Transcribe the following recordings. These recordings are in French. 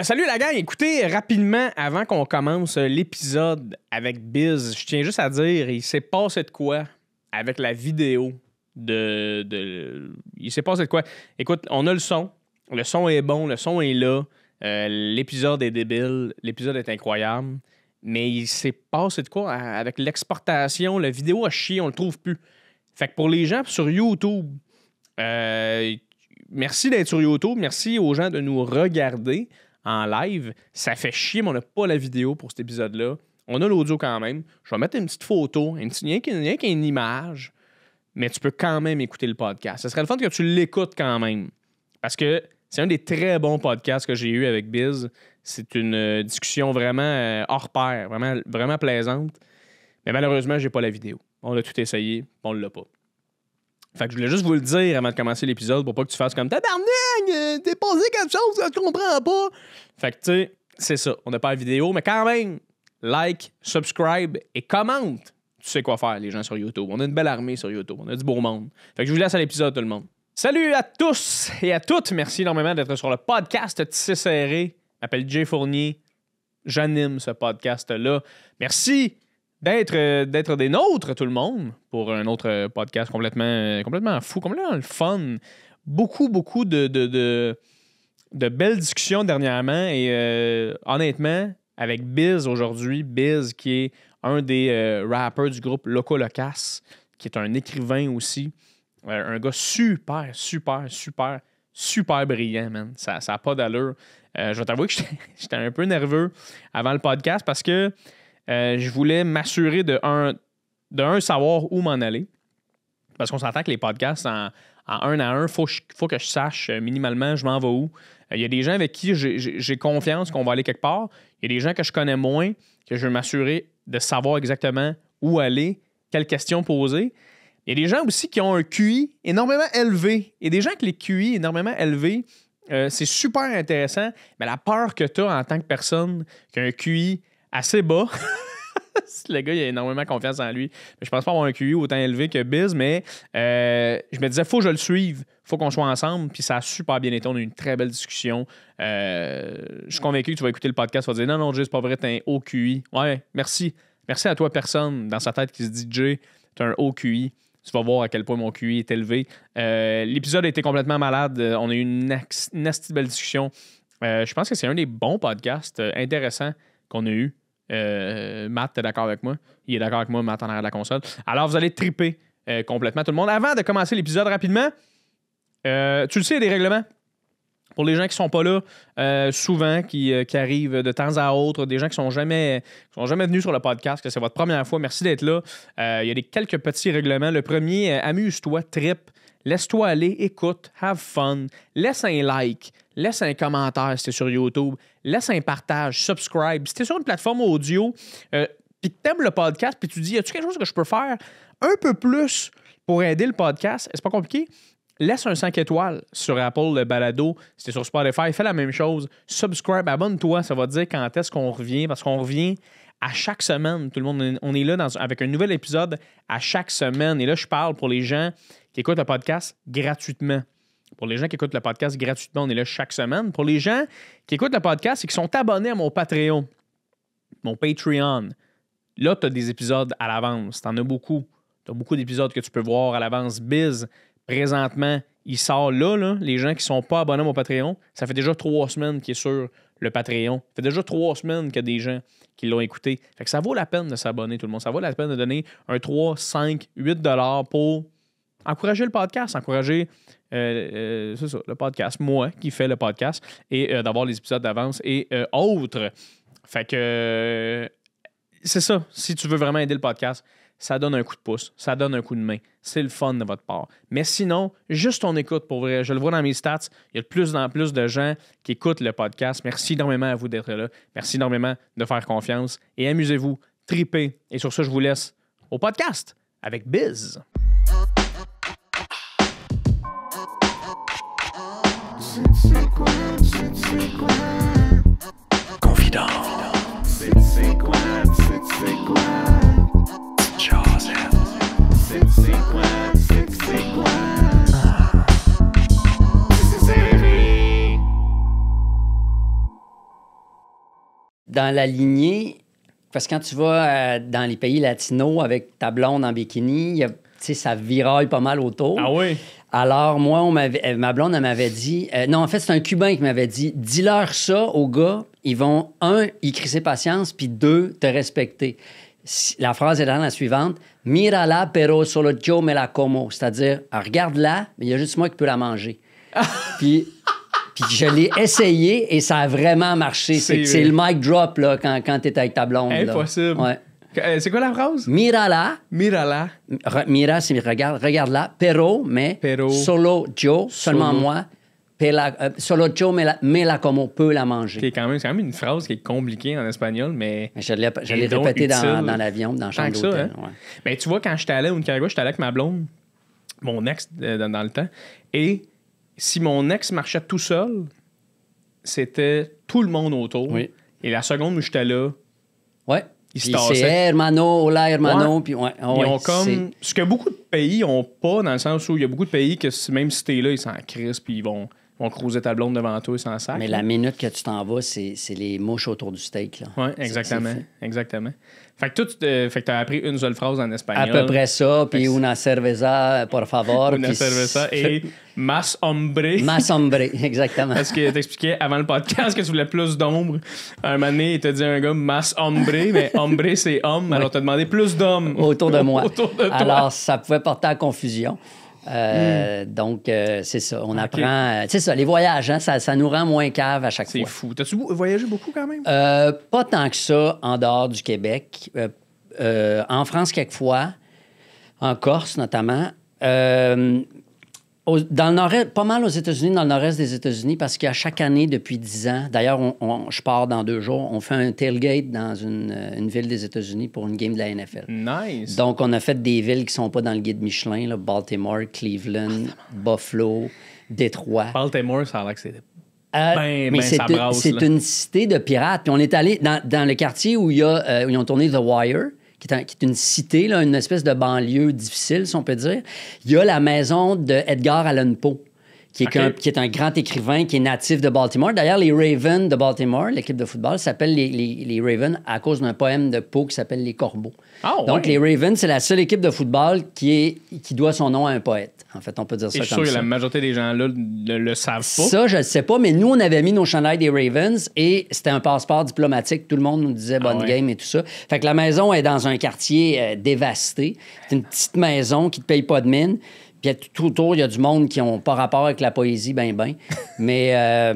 Salut la gang, écoutez, rapidement, avant qu'on commence l'épisode avec Biz, je tiens juste à dire, il s'est passé de quoi avec la vidéo Il s'est passé de quoi? Écoute, on a le son est bon, le son est là, l'épisode est débile, l'épisode est incroyable, mais il s'est passé de quoi avec l'exportation, la vidéo a chié, on le trouve plus. Fait que pour les gens sur YouTube, merci d'être sur YouTube, merci aux gens de nous regarder en live. Ça fait chier, mais on n'a pas la vidéo pour cet épisode-là. On a l'audio quand même. Je vais mettre une petite photo, rien qu'une image, mais tu peux quand même écouter le podcast. Ce serait le fun que tu l'écoutes quand même. Parce que c'est un des très bons podcasts que j'ai eu avec Biz. C'est une discussion vraiment hors pair, vraiment, vraiment plaisante. Mais malheureusement, j'ai pas la vidéo. On a tout essayé, on l'a pas. Fait que je voulais juste vous le dire avant de commencer l'épisode pour pas que tu fasses comme tabarnak, t'es posé quelque chose que je comprends pas. Fait que tu sais, c'est ça. On n'a pas la vidéo, mais quand même, like, subscribe et commente. Tu sais quoi faire, les gens sur YouTube. On a une belle armée sur YouTube. On a du beau monde. Fait que je vous laisse à l'épisode, tout le monde. Salut à tous et à toutes. Merci énormément d'être sur le podcast Tissé Serré. Je m'appelle Jay Fournier. J'anime ce podcast-là. Merci d'être des nôtres, tout le monde, pour un autre podcast complètement fou, complètement le fun. Beaucoup de belles discussions dernièrement et honnêtement, avec Biz aujourd'hui, Biz qui est un des rappers du groupe Loco Locas, qui est un écrivain aussi, un gars super brillant, man. Ça n'a pas d'allure. Je vais t'avouer que j'étais un peu nerveux avant le podcast parce que je voulais m'assurer de savoir où m'en aller. Parce qu'on s'entend que les podcasts, en un à un, faut que je sache minimalement je m'en vais où. Il y a des gens avec qui j'ai confiance qu'on va aller quelque part. Il y a des gens que je connais moins, que je veux m'assurer de savoir exactement où aller, quelles questions poser. Il y a des gens aussi qui ont un QI énormément élevé. Et des gens qui les QI énormément élevés, c'est super intéressant. Mais la peur que tu as en tant que personne qui a un QI assez bas. Le gars, il a énormément confiance en lui. Je pense pas avoir un QI autant élevé que Biz, mais je me disais, faut que je le suive, faut qu'on soit ensemble, puis ça a super bien été. On a eu une très belle discussion. Je suis convaincu que tu vas écouter le podcast, tu vas dire, non, Jay, c'est pas vrai, t'as un haut QI. Ouais, merci. Merci à toi, personne dans sa tête qui se dit, Jay, t'as un haut QI. Tu vas voir à quel point mon QI est élevé. L'épisode a été complètement malade. On a eu une nasty belle discussion. Je pense que c'est un des bons podcasts intéressants qu'on a eu. Matt, t'es d'accord avec moi? Il est d'accord avec moi, Matt en arrière de la console. Alors, vous allez triper complètement tout le monde. Avant de commencer l'épisode rapidement, tu le sais, il y a des règlements. Pour les gens qui sont pas là, souvent, qui arrivent de temps à autre, des gens qui sont jamais venus sur le podcast, que c'est votre première fois, merci d'être là. Il y a quelques petits règlements. Le premier, amuse-toi, tripe. Laisse-toi aller, écoute, have fun, laisse un like, laisse un commentaire si t'es sur YouTube, laisse un partage, subscribe. Si t'es sur une plateforme audio, puis que t'aimes le podcast, puis tu dis, y a-tu quelque chose que je peux faire un peu plus pour aider le podcast? C'est pas compliqué? Laisse un 5 étoiles sur Apple Balado. Si t'es sur Spotify, fais la même chose. Subscribe, abonne-toi, ça va te dire quand est-ce qu'on revient, parce qu'on revient à chaque semaine. Tout le monde, on est là avec un nouvel épisode à chaque semaine. Et là, je parle pour les gens qui écoutent le podcast gratuitement. Pour les gens qui écoutent le podcast gratuitement, on est là chaque semaine. Pour les gens qui écoutent le podcast et qui sont abonnés à mon Patreon, mon Patreon, là, tu as des épisodes à l'avance. Tu en as beaucoup. Tu as beaucoup d'épisodes que tu peux voir à l'avance. Biz, présentement, il sort là. Les gens qui ne sont pas abonnés à mon Patreon, ça fait déjà 3 semaines qu'il est sur le Patreon. Ça fait déjà 3 semaines qu'il y a des gens qui l'ont écouté. Fait que ça vaut la peine de s'abonner, tout le monde. Ça vaut la peine de donner un 3, 5, 8 $ pour encourager le podcast, encourager c'est ça, le podcast, moi qui fais le podcast, et d'avoir les épisodes d'avance et autres. Fait que c'est ça. Si tu veux vraiment aider le podcast, ça donne un coup de pouce, ça donne un coup de main. C'est le fun de votre part. Mais sinon, juste on écoute pour vrai. Je le vois dans mes stats. Il y a de plus en plus de gens qui écoutent le podcast. Merci énormément à vous d'être là. Merci énormément de faire confiance. Et amusez-vous, tripez. Et sur ça, je vous laisse au podcast avec Biz. Confident. C'est quoi? dans la lignée, parce que quand tu vas dans les pays latinos avec ta blonde en bikini, tu sais, ça viraille pas mal autour. Ah oui? Alors, moi, ma blonde, elle m'avait dit... non, en fait, c'est un Cubain qui m'avait dit, dis-leur ça aux gars, ils vont, un, y crisser patience, puis deux, te respecter. La phrase est dans la suivante, « Mira-la, pero solo yo me la como », c'est-à-dire, regarde-la, mais il y a juste moi qui peux la manger. Puis je l'ai essayé et ça a vraiment marché. C'est le mic drop là, quand tu es avec ta blonde. Impossible. Ouais. C'est quoi la phrase? Mira-la. Mira-la. Mira, c'est regarde-la. Pero, mais solo yo, seulement moi. Solo yo me la como, peut la manger. C'est quand même une phrase qui est compliquée en espagnol, mais je l'ai répété dans l'avion, dans la chambre d'hôtel. Hein? Ouais. Ben, tu vois, quand j'étais allé au Nicaragua, j'étais allé avec ma blonde, mon ex dans le temps, et si mon ex marchait tout seul, c'était tout le monde autour. Oui. Et la seconde où j'étais là, ils se tassaient. C'est hermano, hola hermano. Puis, ils ont comme... Ce que beaucoup de pays n'ont pas, dans le sens où il y a beaucoup de pays que même si t'es là, ils s'en crissent puis ils vont cruiser ta blonde devant toi sans sac. Mais la minute que tu t'en vas, c'est les mouches autour du steak. Oui, exactement. Exactement. Fait que tu as appris une seule phrase en espagnol. À peu près ça, puis una cerveza, por favor. Una cerveza et mas hombre. Mas hombre, exactement. Parce que t'expliquais avant le podcast que tu voulais plus d'ombre. Un moment donné, il t'a dit un gars mas hombre, mais hombre c'est homme. Alors t'as demandé plus d'hommes. Autour de moi. Autour de toi. Alors ça pouvait porter à confusion. Donc, c'est ça. On apprend. C'est ça, les voyages, hein, ça nous rend moins cave à chaque fois. C'est fou. T'as-tu voyagé beaucoup quand même? Pas tant que ça en dehors du Québec. En France, quelquefois. En Corse, notamment. Dans le nord-est, pas mal aux États-Unis, dans le nord-est des États-Unis, parce qu'à chaque année, depuis 10 ans, d'ailleurs, je pars dans 2 jours, on fait un tailgate dans une ville des États-Unis pour une game de la NFL. Nice! Donc, on a fait des villes qui sont pas dans le guide Michelin, là, Baltimore, Cleveland, Buffalo, Détroit. Baltimore, ça a l'air que c'est... mais c'est une cité de pirates. Puis on est allé dans le quartier où ils ont tourné The Wire, qui est une cité, là, une espèce de banlieue difficile, si on peut dire. Il y a la maison de Edgar Allan Poe, qui est un grand écrivain qui est natif de Baltimore. D'ailleurs, les Ravens de Baltimore, l'équipe de football, s'appelle les Ravens à cause d'un poème de Poe qui s'appelle Les Corbeaux. Donc, les Ravens, c'est la seule équipe de football qui doit son nom à un poète. En fait, on peut dire ça comme ça. Je suis sûr que la majorité des gens là ne le savent pas. Ça, je ne sais pas, mais nous, on avait mis nos chandails des Ravens et c'était un passeport diplomatique. Tout le monde nous disait bonne game et tout ça. Fait que la maison est dans un quartier dévasté. C'est une petite maison qui ne te paye pas de mine. Puis tout autour, il y a du monde qui n'ont pas rapport avec la poésie, ben. Mais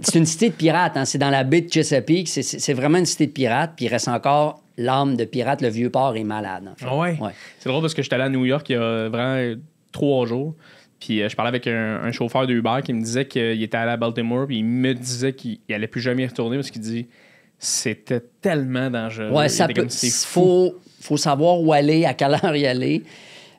c'est une cité de pirates. Hein. C'est dans la baie de Chesapeake. C'est vraiment une cité de pirates. Puis il reste encore l'âme de pirate. Le vieux port est malade, en fait. Ouais. C'est drôle parce que j'étais allé à New York il y a vraiment 3 jours. Puis je parlais avec un chauffeur de Uber qui me disait qu'il était allé à Baltimore. Puis il me disait qu'il n'allait plus jamais y retourner parce qu'il dit c'était tellement dangereux. Ouais, faut savoir où aller, à quelle heure y aller.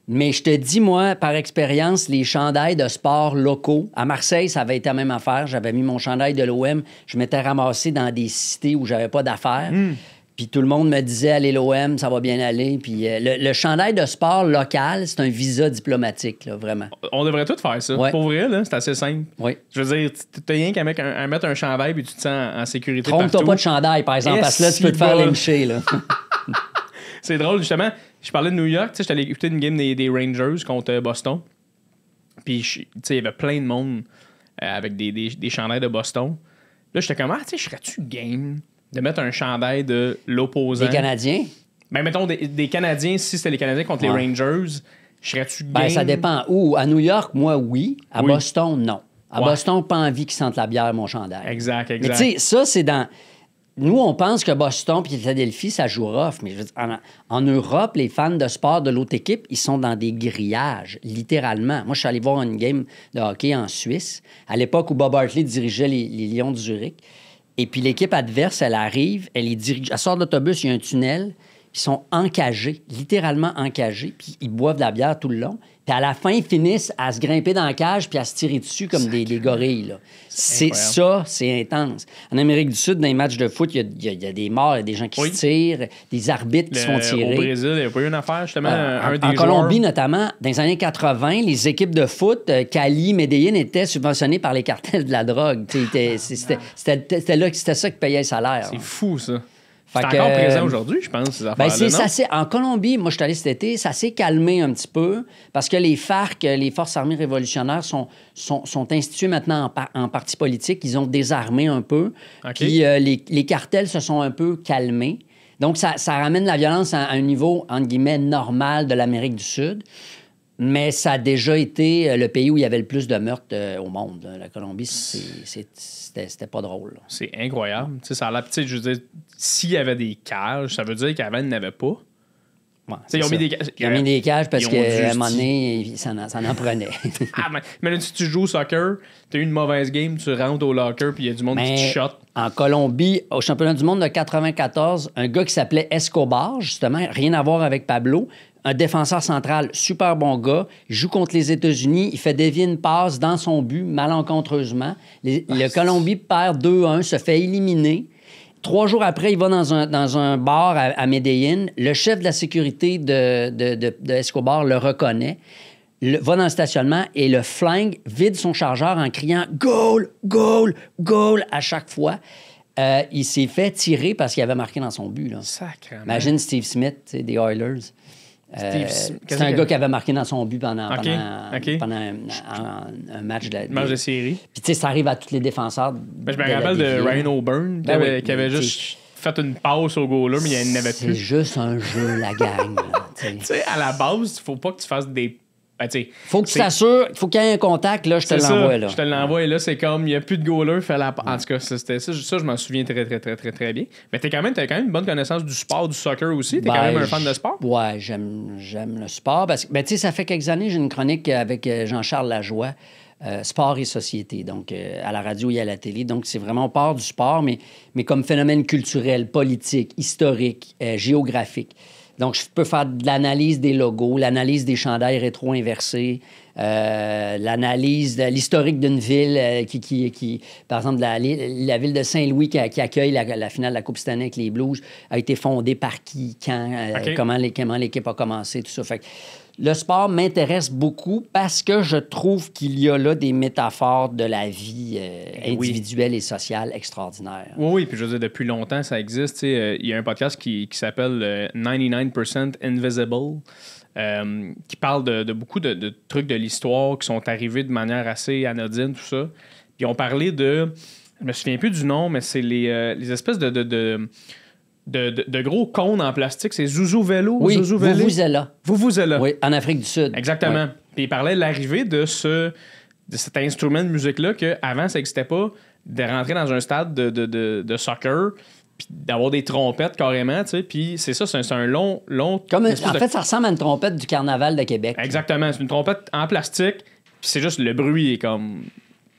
Mais je te dis, moi, par expérience, les chandails de sport locaux, à Marseille, ça avait été la même affaire. J'avais mis mon chandail de l'OM. Je m'étais ramassé dans des cités où j'avais pas d'affaires. Puis tout le monde me disait, allez l'OM, ça va bien aller. Puis le chandail de sport local, c'est un visa diplomatique, là, vraiment. On devrait tout faire ça. Pour vrai, là, c'est assez simple. Oui. Je veux dire, t'as rien qu'à mettre un chandail puis tu te sens en sécurité partout. Trompe-toi pas de chandail, par exemple, parce que là, tu peux te faire lyncher, là. C'est drôle, justement. Je parlais de New York, tu sais, j'étais allé écouter une game des Rangers contre Boston. Puis, tu sais, il y avait plein de monde avec des chandails de Boston. Là, j'étais comme, tu sais, je serais-tu game de mettre un chandail de l'opposant? Des Canadiens? Ben, mettons, des Canadiens, si c'était les Canadiens contre les Rangers, je serais-tu game? Ben, ça dépend où. À New York, moi, oui. À Boston, non. À Boston, pas envie qu'ils sentent la bière, mon chandail. Exact. Mais tu sais, ça, c'est dans... Nous, on pense que Boston et Philadelphie, ça joue rough. Mais en Europe, les fans de sport de l'autre équipe, ils sont dans des grillages, littéralement. Moi, je suis allé voir une game de hockey en Suisse, à l'époque où Bob Hartley dirigeait les Lions de Zurich. Et puis l'équipe adverse, elle arrive, elle sort de l'autobus, il y a un tunnel, Puis ils sont encagés, littéralement encagés, puis ils boivent de la bière tout le long. Puis à la fin, ils finissent à se grimper dans la cage puis à se tirer dessus comme des gorilles. Là. C'est intense. En Amérique du Sud, dans les matchs de foot, il y a des morts, il y a des gens qui se tirent, des arbitres qui se font tirer. Au Brésil, il n'y a pas eu une affaire, justement, en Colombie, notamment, dans les années 80, les équipes de foot, Cali, Medellín, étaient subventionnées par les cartels de la drogue. C'était ça qui payait le salaire. C'est fou, ça. C'est encore présent aujourd'hui, je pense, ces affaires-là, en Colombie, moi, je suis allé cet été, ça s'est calmé un petit peu parce que les FARC, les Forces armées révolutionnaires, sont instituées maintenant en parti politique. Ils ont désarmé un peu. Puis les cartels se sont un peu calmés. Donc, ça ramène la violence à un niveau, entre guillemets, normal de l'Amérique du Sud. Mais ça a déjà été le pays où il y avait le plus de meurtres au monde. La Colombie, c'était pas drôle. C'est incroyable. Tu sais, ça a l'air, je veux dire, s'il y avait des cages, ça veut dire qu'avant, il n'y en avait pas. Ouais, ils ont mis des cages parce qu'à un moment donné, ça en prenait. Mais là, si tu joues au soccer, tu as eu une mauvaise game, tu rentres au locker puis il y a du monde qui te shot. En Colombie, au championnat du monde de 94, un gars qui s'appelait Escobar, justement, rien à voir avec Pablo, un défenseur central, super bon gars, il joue contre les États-Unis, il fait dévier une passe dans son but, malencontreusement. Le Colombie perd 2-1, se fait éliminer. 3 jours après, il va dans un bar à Medellín. Le chef de la sécurité de Escobar le reconnaît, va dans le stationnement et le flingue, vide son chargeur en criant « Goal! Goal! Goal! » à chaque fois. Il s'est fait tirer parce qu'il avait marqué dans son but. Là. Sacrément. Imagine Steve Smith, des Oilers. C'est un gars qui avait marqué dans son but pendant un match de série. Puis, tu sais, ça arrive à tous les défenseurs. Je me rappelle de Ryan O'Byrne qui avait juste fait une passe au goaler, mais il n'y en avait plus. C'est juste un jeu, la gang. Tu sais, à la base, il ne faut pas que tu fasses des. Faut que tu t'assures, il faut qu'il y ait un contact, là, je te l'envoie. Là. Je te l'envoie, et là, c'est comme, il n'y a plus de goaler, En tout cas, c'était ça, je m'en souviens très, très, très, très, très bien. Mais t'as quand même une bonne connaissance du sport, du soccer aussi. T'es quand même un fan de sport. Ouais, j'aime le sport. Parce que, tu sais, ça fait quelques années, j'ai une chronique avec Jean-Charles Lajoie, sport et société, donc à la radio et à la télé. Donc, c'est vraiment, on part du sport, mais comme phénomène culturel, politique, historique, géographique. Donc, je peux faire de l'analyse des logos, l'analyse des chandails rétro-inversés, l'analyse de l'historique d'une ville qui par exemple, la ville de Saint-Louis qui accueille la finale de la Coupe Stanley avec les Blues a été fondée par qui, quand, comment l'équipe a commencé, tout ça. Fait que le sport m'intéresse beaucoup parce que je trouve qu'il y a là des métaphores de la vie individuelle et sociale extraordinaires. Oui, puis je veux dire, depuis longtemps, ça existe. Il y a un podcast qui s'appelle 99% Invisible, qui parle de beaucoup de trucs de l'histoire qui sont arrivés de manière assez anodine, tout ça. Puis on parlait de... Je me souviens plus du nom, mais c'est les espèces de gros cônes en plastique. C'est Zouzouvelo? Oui, Vuvuzela. Vuvuzela. Oui, en Afrique du Sud. Exactement. Oui. Puis il parlait de l'arrivée de cet instrument de musique-là qu'avant, ça n'existait pas, de rentrer dans un stade de soccer puis d'avoir des trompettes carrément, tu sais. Puis c'est ça, c'est un long... fait, ça ressemble à une trompette du Carnaval de Québec. Exactement. C'est une trompette en plastique, puis c'est juste le bruit est comme...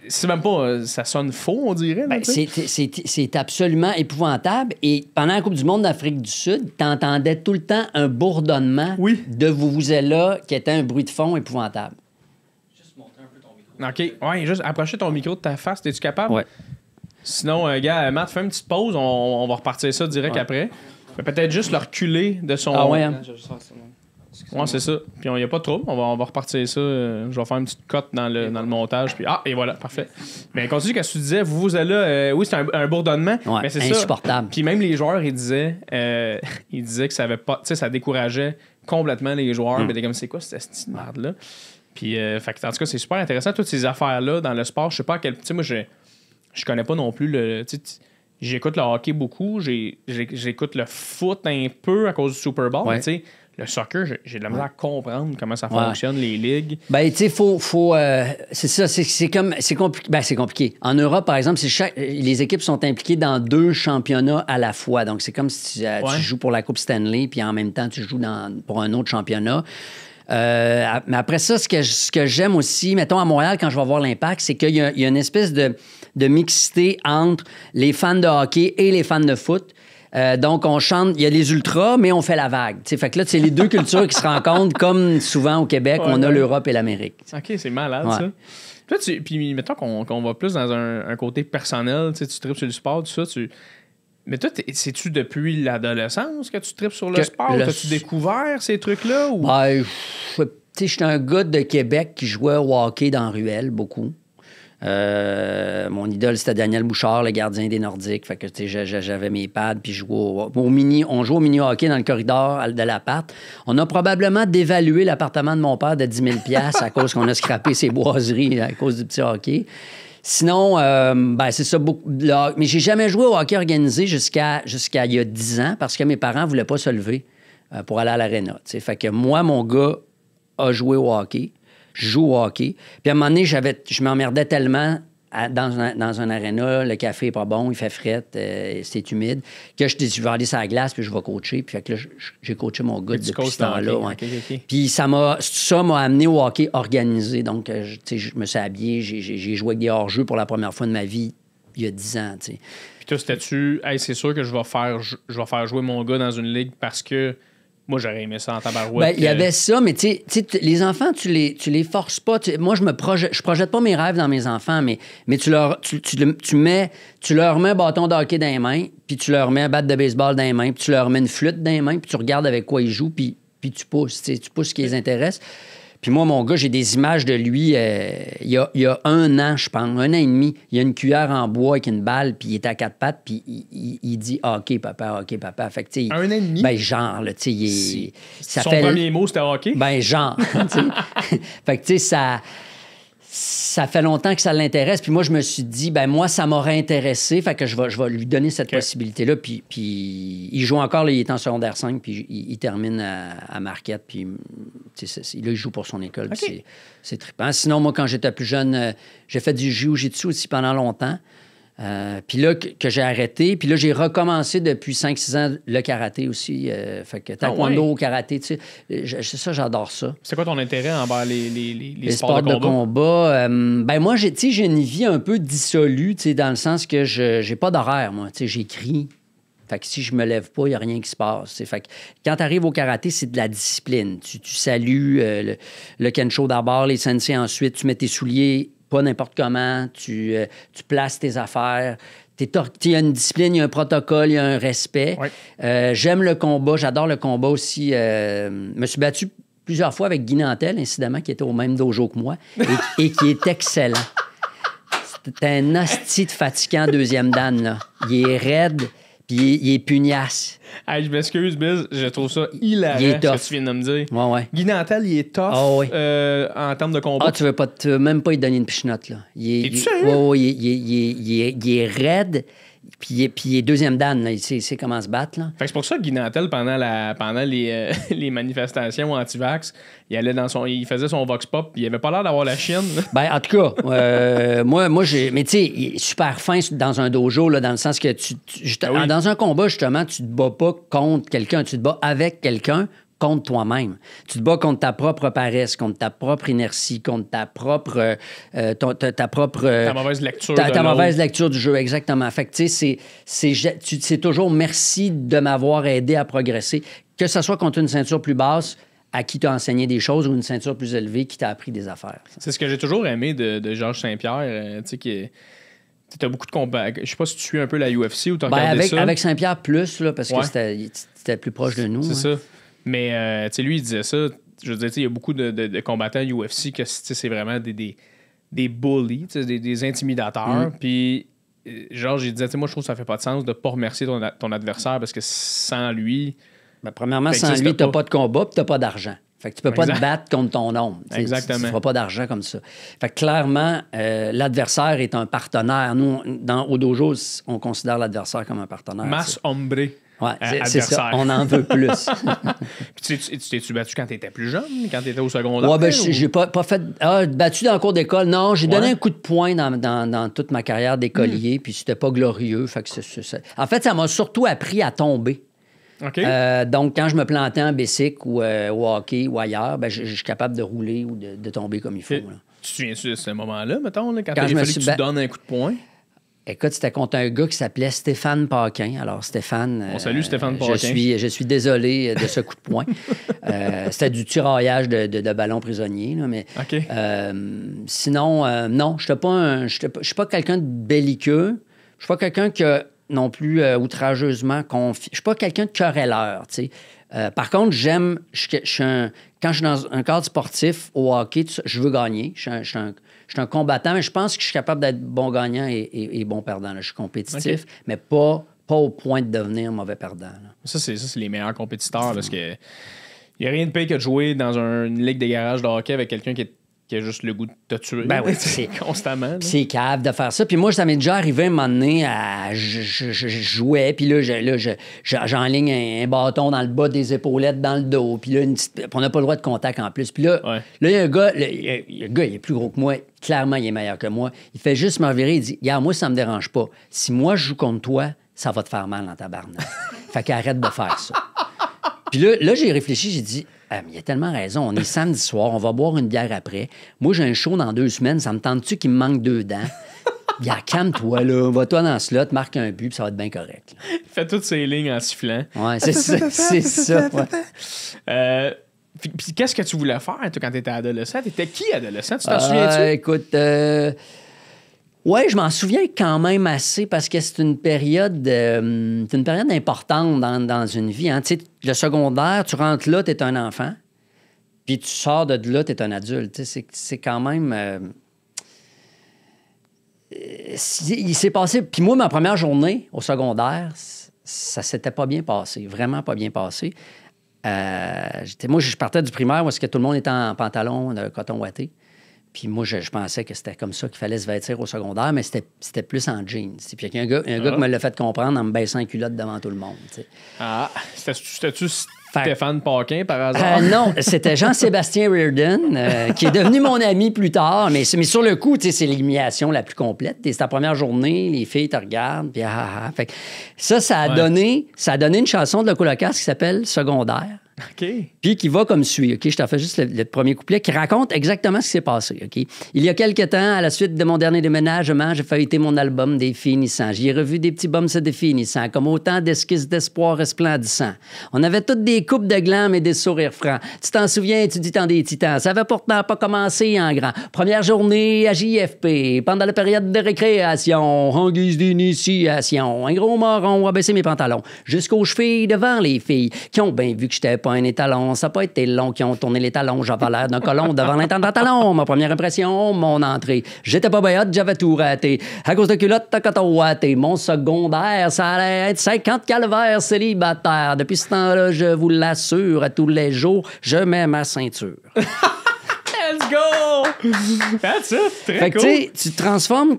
C'est même pas... Ça sonne faux, on dirait. Là, c'est absolument épouvantable. Et pendant la Coupe du monde d'Afrique du Sud, t'entendais tout le temps un bourdonnement de Vuvuzela qui était un bruit de fond épouvantable. Juste monter un peu ton micro. OK. Ouais, juste approcher ton micro de ta face. Es-tu capable? Ouais. Sinon, gars, Matt, fais une petite pause. On va repartir ça direct après. Mais peut-être juste le reculer de son... Ah ouais, hein? Ouais, c'est ça. Puis il n'y a pas de trouble. On va repartir ça. Je vais faire une petite cote dans le montage. Puis, et voilà, parfait. Mais continue, quand tu disais, vous allez là, oui, c'est un bourdonnement. Ouais, mais c'est insupportable. Ça. Puis même les joueurs, ils disaient que ça avait pas. Tu sais, ça décourageait complètement les joueurs. Mais t'es comme, c'est quoi cette petite merde-là? Puis, en tout cas, c'est super intéressant, toutes ces affaires-là dans le sport. Je sais pas à quel. Tu sais, moi, je connais pas non plus le. J'écoute le hockey beaucoup. J'écoute le foot un peu à cause du Super Bowl. Ouais. Mais tu sais, le soccer, j'ai de la misère à comprendre comment ça fonctionne, les ligues. Ben, tu sais, c'est ça, c'est compliqué. Ben, c'est compliqué. En Europe, par exemple, les équipes sont impliquées dans 2 championnats à la fois. Donc, c'est comme si tu joues pour la Coupe Stanley, puis en même temps, tu joues pour un autre championnat. Mais après ça, ce que j'aime aussi, mettons, à Montréal, quand je vais voir l'Impact, c'est qu'il y a une espèce de mixité entre les fans de hockey et les fans de foot. Donc, on chante, il y a les ultras, mais on fait la vague. T'sais, fait que là, c'est les deux cultures qui se rencontrent, comme souvent au Québec, on a l'Europe et l'Amérique. OK, c'est malade, ça. Toi, puis mettons qu'on va plus dans un côté personnel, tu tripes sur le sport, tout ça, Mais toi, c'est-tu depuis l'adolescence que tu tripes sur le sport? As-tu découvert ces trucs-là? Ou... J'étais un gars de Québec qui jouait au hockey dans la ruelle, beaucoup. Mon idole, c'était Daniel Bouchard, le gardien des Nordiques. Fait que j'avais mes pads, puis on jouait au mini-hockey dans le corridor de l'appart. On a probablement dévalué l'appartement de mon père de 10 000 $ à cause qu'on a scrappé ses boiseries à cause du petit hockey. Sinon, c'est ça. Mais j'ai jamais joué au hockey organisé jusqu'à il y a 10 ans parce que mes parents ne voulaient pas se lever pour aller à l'aréna. Fait que moi, mon gars a joué au hockey. Je joue au hockey. Puis à un moment donné, je m'emmerdais tellement dans un aréna, le café n'est pas bon, il fait fret, c'est humide, que je dis, je vais aller sur la glace puis je vais coacher. Puis fait que là, j'ai coaché mon gars depuis ce temps-là. Ouais. Okay. Puis ça m'a amené au hockey organisé. Donc, je me suis habillé, j'ai joué avec des hors-jeux pour la première fois de ma vie il y a 10 ans. T'sais. Puis toi, c'était-tu, c'est sûr que je vais faire jouer mon gars dans une ligue parce que moi, j'aurais aimé ça en tabarouette. Il y avait ça, mais tu sais, les enfants, tu les forces pas. Moi, je projette pas mes rêves dans mes enfants, mais tu leur mets un bâton de hockey dans les mains, puis tu leur mets un bat de baseball dans les mains, puis tu leur mets une flûte dans les mains, puis tu regardes avec quoi ils jouent, puis tu pousses. Tu pousses ce qui les intéresse. Puis moi, mon gars, j'ai des images de lui il y a 1 an, je pense, 1 an et demi. Il y a une cuillère en bois avec une balle, puis il est à 4 pattes, puis il dit « OK, papa, OK, papa ». Fait que, tu sais... 1 an et demi? Ben, genre, là, tu sais, Son premier mot, c'était « OK ». Ben, genre, tu sais. Fait que, tu sais, ça fait longtemps que ça l'intéresse. Puis moi, je me suis dit, ben moi, ça m'aurait intéressé. Fait que je vais lui donner cette possibilité-là. Puis il joue encore, là, il est en secondaire 5, puis il termine à Marquette. Puis là, il joue pour son école. Okay. C'est trippant. Sinon, moi, quand j'étais plus jeune, j'ai fait du jiu-jitsu aussi pendant longtemps. Puis là, que j'ai arrêté. Puis là, j'ai recommencé depuis 5-6 ans le karaté aussi. Fait que taekwondo, karaté, tu sais. C'est ça, j'adore ça. C'est quoi ton intérêt envers les sports de combat? Ben moi, j'ai une vie un peu dissolue, tu sais, dans le sens que j'ai pas d'horaire, moi. Tu sais, j'écris. Fait que si je me lève pas, il n'y a rien qui se passe. Fait que quand tu arrives au karaté, c'est de la discipline. Tu salues le kensho d'abord, les sensei ensuite, tu mets tes souliers pas n'importe comment, tu places tes affaires. Il y a une discipline, il y a un protocole, il y a un respect. Oui. J'aime le combat, j'adore le combat aussi. Je me suis battu plusieurs fois avec Guy Nantel, incidemment, qui était au même dojo que moi, et qui est excellent. C'était un hostie de fatigant deuxième dan, là. Il est raide, puis il est pugnace. Hey, je m'excuse, Biz, je trouve ça hilarant ce que tu viens de me dire. Ouais. Guy Nantel, il est tough en termes de combat. Tu veux même pas lui donner une pichenote, là. Es-tu sérieux? Oui, il est raide, puis il est deuxième dan, là. Il sait comment se battre, là. Fait que c'est pour ça que Guy Nantel, pendant les manifestations anti-vax, il faisait son vox pop, puis il avait pas l'air d'avoir la chienne. Ben, en tout cas, moi j'ai... Mais tu sais, il est super fin dans un dojo, là, dans le sens que dans un combat, justement, tu te bats pas contre quelqu'un, tu te bats avec quelqu'un, contre toi-même. Tu te bats contre ta propre paresse, contre ta propre inertie, contre ta propre... ta mauvaise lecture. Ta mauvaise lecture du jeu, exactement. Fait que, tu sais, c'est toujours merci de m'avoir aidé à progresser, que ce soit contre une ceinture plus basse, à qui t'a enseigné des choses, ou une ceinture plus élevée qui t'a appris des affaires. C'est ce que j'ai toujours aimé de Georges Saint-Pierre, tu sais, qui t'as beaucoup de combats. Je sais pas si tu suis un peu la UFC ou t'as regardé ça. Avec Saint-Pierre plus, là, parce que c'était plus proche de nous. C'est ça. Mais, tu sais, lui, il disait ça. Je veux dire, il y a beaucoup de combattants UFC que c'est vraiment des bullies, des intimidateurs. Puis, Georges, il disait, moi, je trouve que ça fait pas de sens de pas remercier ton adversaire parce que sans lui... Ben, premièrement, sans lui, t'as pas de combat puis t'as pas d'argent. Fait que tu peux pas te battre contre ton ombre. Exactement. Tu feras pas d'argent comme ça. Fait que clairement, l'adversaire est un partenaire. Nous, au dojo, on considère l'adversaire comme un partenaire. Mas hombre. Oui, c'est ça. On en veut plus. Puis tu t'es-tu battu quand tu étais plus jeune, quand tu étais au secondaire? Oui, j'ai pas fait... battu dans le cours d'école. Non, j'ai donné un coup de poing dans toute ma carrière d'écolier, puis c'était pas glorieux. Fait que en fait, ça m'a surtout appris à tomber. Okay. Donc, quand je me plantais en bicycle ou au hockey ou ailleurs, je suis capable de rouler ou de tomber comme il faut. Là. Tu te souviens-tu de ce moment-là, mettons, quand il a fallu que tu donnes un coup de poing? Écoute, c'était contre un gars qui s'appelait Stéphane Paquin. Alors, Stéphane... On salue Stéphane Paquin. Je suis désolé de ce coup de poing. C'était du tiraillage de ballons prisonniers. Là, mais OK. Sinon, non, je ne suis pas quelqu'un de belliqueux. Je suis pas quelqu'un que non plus outrageusement confié. Je suis pas quelqu'un de querelleur, tu sais. Par contre, j'aime... quand je suis dans un cadre sportif, au hockey, je veux gagner. Je suis un combattant, mais je pense que je suis capable d'être bon gagnant et bon perdant. Là. Je suis compétitif, mais pas au point de devenir mauvais perdant. Là. Ça, c'est les meilleurs compétiteurs parce que il n'y a rien de pire que de jouer dans une ligue de garage de hockey avec quelqu'un qui a juste le goût de te tuer. Ben oui, c'est constamment. Là. C'est cave de faire ça. Puis moi, ça m'est déjà arrivé à un moment donné, je jouais, puis là, j'enligne un bâton dans le bas des épaulettes, dans le dos. Puis là, on n'a pas le droit de contact en plus. Puis là, il y a un gars, il est plus gros que moi. Clairement, il est meilleur que moi. Il fait juste me revirer. Il dit, regarde, moi, ça me dérange pas. Si moi, je joue contre toi, ça va te faire mal dans ta barne. Fait qu'arrête de faire ça. Puis là, j'ai réfléchi, j'ai dit, mais il a tellement raison. On est samedi soir, on va boire une bière après. Moi, j'ai un show dans 2 semaines. Ça me tente-tu qu'il me manque 2 dents? Bien, calme-toi, là. Va-toi dans le slot, marque un but, puis ça va être bien correct. Fais toutes ces lignes en sifflant. Ouais, c'est ça. C'est ça. Ouais. Puis qu'est-ce que tu voulais faire, toi, quand tu étais adolescent? T'étais qui, adolescent? Tu t'en souviens-tu? Écoute, oui, je m'en souviens quand même assez parce que c'est une période importante dans une vie. Hein. Tu sais, le secondaire, tu rentres là, tu es un enfant, puis tu sors de là, tu es un adulte. Tu sais, c'est quand même... il s'est passé... Puis moi, ma première journée au secondaire, ça s'était pas bien passé, vraiment pas bien passé. Moi, je partais du primaire où est-ce que tout le monde était en pantalon de coton ouaté. Puis moi, je pensais que c'était comme ça qu'il fallait se vêtir au secondaire, mais c'était plus en jeans. Puis il y a un gars qui me l'a fait comprendre en me baissant les culottes devant tout le monde. T'sais. Ah, c'était-tu Stéphane Paquin, par hasard? Non, c'était Jean-Sébastien Reardon, qui est devenu mon ami plus tard. Mais sur le coup, c'est l'humiliation la plus complète. C'est ta première journée, les filles te regardent, puis Fait que ça a donné une chanson de Loco Locas qui s'appelle « Secondaire ». OK. Puis qui va comme suit, OK? Je t'en fais juste le premier couplet qui raconte exactement ce qui s'est passé, OK? Il y a quelque temps, à la suite de mon dernier déménagement, j'ai feuilleté mon album Définissant. J'y ai revu des petits bums se définissant, comme autant d'esquisses d'espoir resplendissants. On avait toutes des coupes de glands et des sourires francs. Tu t'en souviens, tu dis tant des titans. Ça avait pourtant pas commencé en grand. Première journée à JFP, pendant la période de récréation, en guise d'initiation. Un gros moron a baissé mes pantalons, jusqu'aux chevilles devant les filles, qui ont bien vu que j'étais pas un étalon. Ça n'a pas été long qui ont tourné les talons. J'avais l'air d'un colon devant l'intendant talon. Ma première impression, mon entrée. J'étais pas bien hot, j'avais tout raté. À cause de culotte, t'as coton-ouaté. Mon secondaire, ça allait être 50 calvaires célibataires. Depuis ce temps-là, je vous l'assure, à tous les jours, je mets ma ceinture. Let's go! That's it! Très cool! Tu te transformes...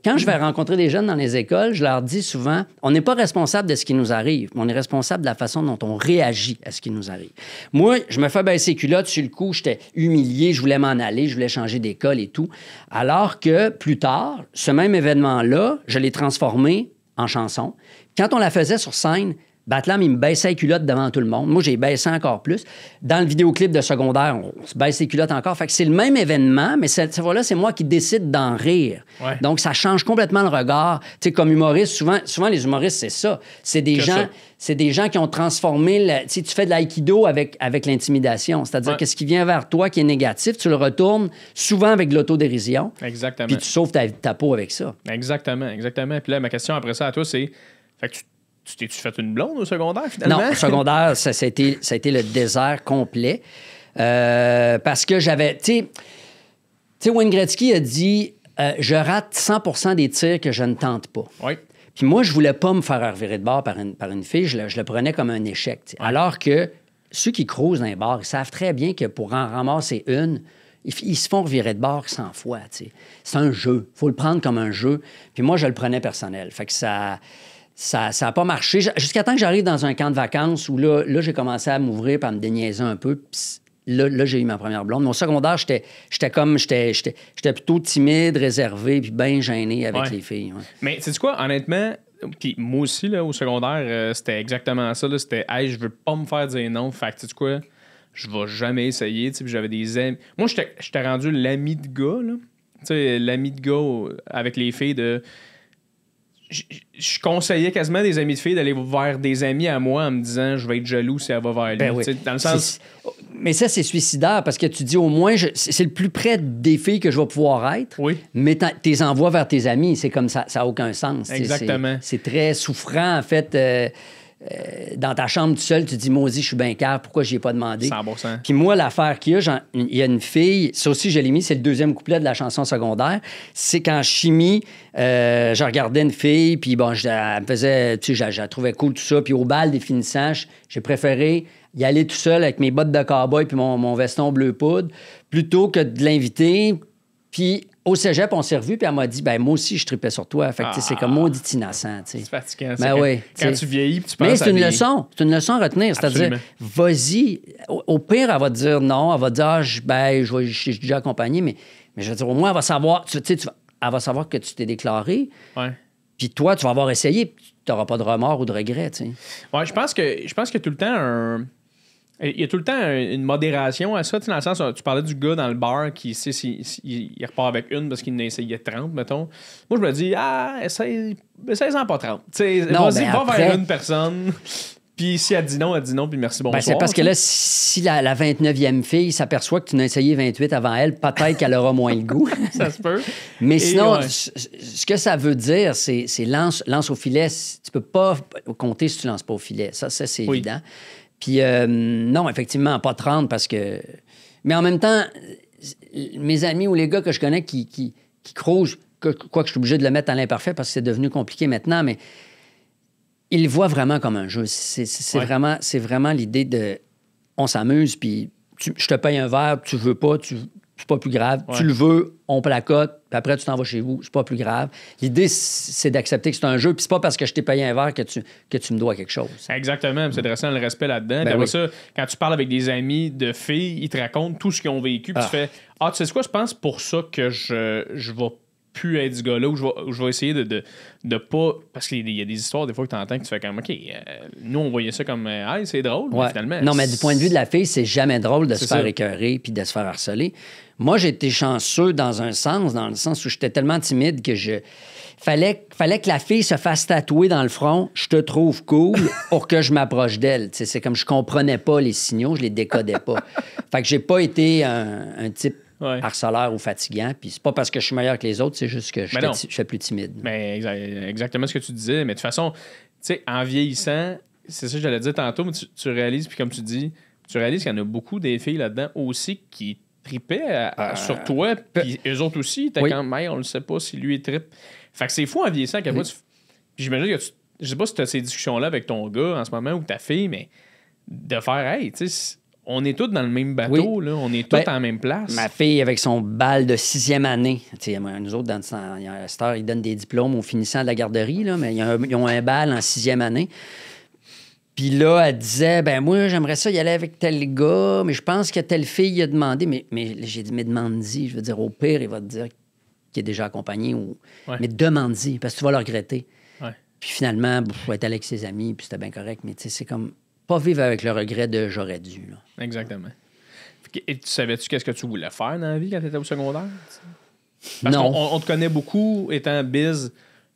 Quand je vais rencontrer des jeunes dans les écoles, je leur dis souvent, on n'est pas responsable de ce qui nous arrive, mais on est responsable de la façon dont on réagit à ce qui nous arrive. Moi, je me fais baisser les culottes, sur le coup, j'étais humilié, je voulais m'en aller, je voulais changer d'école et tout. Alors que, plus tard, ce même événement-là, je l'ai transformé en chanson. Quand on la faisait sur scène, Batlam, il me baissait les culottes devant tout le monde. Moi, j'ai baissé encore plus. Dans le vidéoclip de secondaire, on se baisse les culottes encore. Fait que c'est le même événement, mais cette fois-là, c'est moi qui décide d'en rire. Ouais. Donc, ça change complètement le regard. Tu sais, comme humoriste, souvent, les humoristes, c'est ça. C'est des gens qui ont transformé... Tu fais de l'aïkido avec l'intimidation. C'est-à-dire que ce qui vient vers toi qui est négatif, tu le retournes souvent avec de l'autodérision. Exactement. Puis tu sauves ta peau avec ça. Exactement. Puis là, ma question après ça à toi, c'est... Fait que tu t'es-tu fait une blonde au secondaire, finalement? Non, au secondaire, ça a été le désert complet. Parce que j'avais... Tu sais, Wayne Gretzky a dit je rate 100% des tirs que je ne tente pas. Oui. Puis moi, je voulais pas me faire revirer de bord par une fille. Je le prenais comme un échec. Ouais. Alors que ceux qui crousent dans les bars, ils savent très bien que pour en ramasser une, ils se font revirer de bord 100 fois. T'sais. C'est un jeu. Il faut le prendre comme un jeu. Puis moi, je le prenais personnel. Fait que ça n'a pas marché. Jusqu'à temps que j'arrive dans un camp de vacances où là j'ai commencé à m'ouvrir et à me déniaiser un peu. Puis là, j'ai eu ma première blonde. Mon secondaire, j'étais plutôt timide, réservé, puis bien gêné avec les filles. Ouais. Mais sais-tu quoi, honnêtement, puis moi aussi, là, au secondaire, c'était exactement ça. Là, c'était « Hey, je veux pas me faire dire non. » Fait que sais-tu quoi, je vais jamais essayer. Puis j'avais des amis. Moi, j'étais rendu l'ami de gars, là. Tu sais, l'ami de gars avec les filles de... je conseillais quasiment des amis de filles d'aller vers des amis à moi en me disant je vais être jaloux si elle va vers lui. Ben oui. Dans le sens... Mais ça, c'est suicidaire parce que tu dis au moins, c'est le plus près des filles que je vais pouvoir être. Oui. Mais t'es envoies vers tes amis, c'est comme ça n'a aucun sens. Exactement. C'est très souffrant, en fait. Dans ta chambre tout seul, tu te dis, maudit, je suis bien cave, pourquoi j'y ai pas demandé? 100%. Puis moi, l'affaire qu'il y a, il y a une fille, ça aussi, je l'ai mis, c'est le deuxième couplet de la chanson secondaire. C'est qu'en chimie, je regardais une fille, puis bon, elle me faisait, tu sais, je la trouvais cool, tout ça. Puis au bal des finissants, j'ai préféré y aller tout seul avec mes bottes de cow-boy puis mon veston bleu poudre, plutôt que de l'inviter. Puis au cégep, on s'est revus, puis elle m'a dit, ben moi aussi, je tripais sur toi. Fait que c'est comme maudit innocent. C'est fatigant. Ben quand tu vieillis, puis tu penses mais c'est une leçon. C'est une leçon à retenir. C'est-à-dire, vas-y. Au pire, elle va te dire non. Elle va te dire, je suis déjà accompagné, mais je veux dire, au moins, elle va savoir, elle va savoir que tu t'es déclaré. Ouais. Puis toi, tu vas avoir essayé, tu n'auras pas de remords ou de regrets. Ouais, je pense que tout le temps il y a tout le temps une modération à ça, dans le sens, tu parlais du gars dans le bar qui sait il repart avec une parce qu'il en a essayé 30, mettons. Moi, je me dis, essaye-en pas 30. Non, vas-y, va après... vers une personne, puis si elle dit non, puis merci, bonsoir. C'est parce que là, si la 29e fille s'aperçoit que tu n'as essayé 28 avant elle, peut-être qu'elle aura moins le goût. Ça se peut. Mais sinon, ce que ça veut dire, c'est lance au filet. Tu peux pas compter si tu lances pas au filet. Ça c'est évident. Puis non, effectivement, pas 30 parce que... Mais en même temps, mes amis ou les gars que je connais qui crousent, quoi que je suis obligé de le mettre à l'imparfait parce que c'est devenu compliqué maintenant, mais ils le voient vraiment comme un jeu. C'est vraiment l'idée de... On s'amuse, puis je te paye un verre, tu veux pas, c'est pas plus grave. Ouais. Tu le veux, on placote, puis après, tu t'en vas chez vous, c'est pas plus grave. L'idée, c'est d'accepter que c'est un jeu, puis c'est pas parce que je t'ai payé un verre que tu me dois quelque chose. Exactement, c'est de rester dans le respect là-dedans. Ben oui. Ça, quand tu parles avec des amis de filles, ils te racontent tout ce qu'ils ont vécu, puis tu fais « Ah, tu sais quoi, je pense pour ça que je vais plus être ce gars-là, ou je vais essayer de pas... » Parce qu'il y a des histoires, des fois, que tu entends, que tu fais comme « OK, nous, on voyait ça comme « c'est drôle, mais finalement... » Non, mais du point de vue de la fille, c'est jamais drôle de se faire écœurer puis de se faire harceler. Moi, j'ai été chanceux dans le sens où j'étais tellement timide que fallait que la fille se fasse tatouer dans le front « Je te trouve cool » pour que je m'approche d'elle. T'sais, c'est comme je comprenais pas les signaux, je les décodais pas. Fait que j'ai pas été un type harceleur ou fatigant. Puis c'est pas parce que je suis meilleur que les autres, c'est juste que je suis plus timide. Mais exactement ce que tu disais. Mais de toute façon, tu sais, en vieillissant, c'est ça que j'allais dire tantôt, mais tu réalises, puis comme tu dis, tu réalises qu'il y en a beaucoup des filles là-dedans aussi qui tripaient sur toi, puis eux autres aussi, t'es quand même, on le sait pas si lui il trippe. Fait que c'est fou en vieillissant qu'à moi, puis j'imagine que je sais pas si tu as ces discussions-là avec ton gars en ce moment ou ta fille, mais de faire, hey, tu sais, on est tous dans le même bateau, là, on est tous en même place. Ma fille, avec son bal de 6e année, nous autres, dans cette heure, ils donnent des diplômes au finissant de la garderie, là, mais ils ont un bal en 6e année. Puis là, elle disait, ben moi, j'aimerais ça y aller avec tel gars, mais je pense que telle fille a demandé. Mais j'ai dit, mais demande-y. Je veux dire, au pire, il va te dire qu'il est déjà accompagné. Mais demande-y, parce que tu vas le regretter. Ouais. Puis finalement, il va être allé avec ses amis, puis c'était bien correct. Mais tu sais, c'est comme pas vivre avec le regret de j'aurais dû. Là. Exactement. Et tu savais-tu qu'est-ce que tu voulais faire dans la vie quand tu étais au secondaire? Parce non. qu'on te connaît beaucoup étant Biz,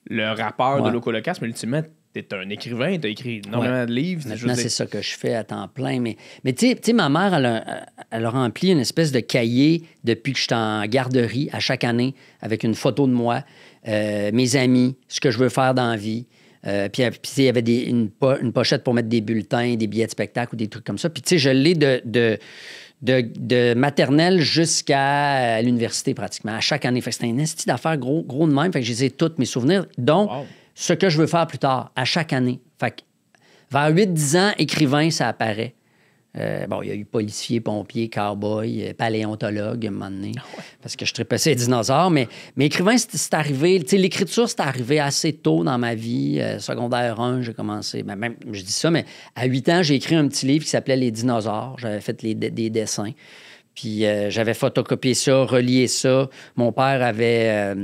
le rappeur de Loco Locas, mais ultimement, t'es un écrivain, t'as écrit énormément de livres. Maintenant, c'est ça que je fais à temps plein. Mais tu sais, ma mère, elle a rempli une espèce de cahier depuis que je suis en garderie à chaque année avec une photo de moi, mes amis, ce que je veux faire dans la vie. Puis il y avait une pochette pour mettre des bulletins, des billets de spectacle ou des trucs comme ça. Puis tu sais, je l'ai de maternelle jusqu'à l'université pratiquement, à chaque année. Fait que c'était un esti d'affaires gros de même. Fait que je les ai toutes mes souvenirs, dont ce que je veux faire plus tard, à chaque année. Fait que vers 8-10 ans, écrivain, ça apparaît. Il y a eu policier, pompier, cowboy, paléontologue, à un moment donné, parce que je tripais ces dinosaures. Mais écrivain, c'est arrivé... Tu sais, l'écriture, c'est arrivé assez tôt dans ma vie. Secondaire 1, j'ai commencé... Même, je dis ça, mais à 8 ans, j'ai écrit un petit livre qui s'appelait « Les dinosaures ». J'avais fait des dessins. Puis j'avais photocopié ça, relié ça. Mon père avait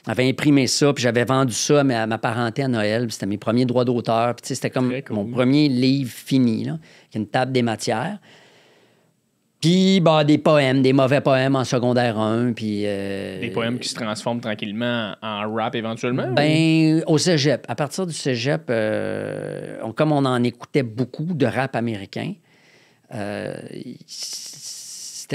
imprimé ça, puis j'avais vendu ça à ma parenté à Noël. Puis c'était mes premiers droits d'auteur. Puis c'était comme mon premier livre fini, là, avec une table des matières. Puis, des poèmes, des mauvais poèmes en secondaire 1. Puis, des poèmes qui se transforment tranquillement en rap éventuellement? Au cégep. À partir du cégep, comme on en écoutait beaucoup de rap américain,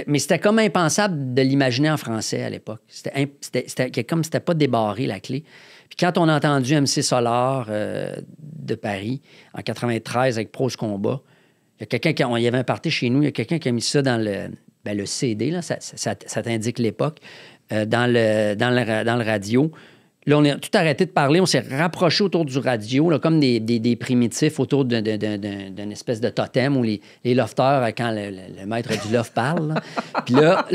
mais c'était comme impensable de l'imaginer en français à l'époque. C'était comme si c'était pas débarré la clé. Puis quand on a entendu MC Solar de Paris en 93 avec Prose Combat, il y a quelqu'un il y avait un party chez nous, il y a quelqu'un qui a mis ça dans le CD, là, ça t'indique l'époque, dans le radio. Là, on a tout arrêté de parler, on s'est rapproché autour du radio, là, comme des primitifs autour d'une espèce de totem où les lofteurs, quand le maître du loft parle. Puis là,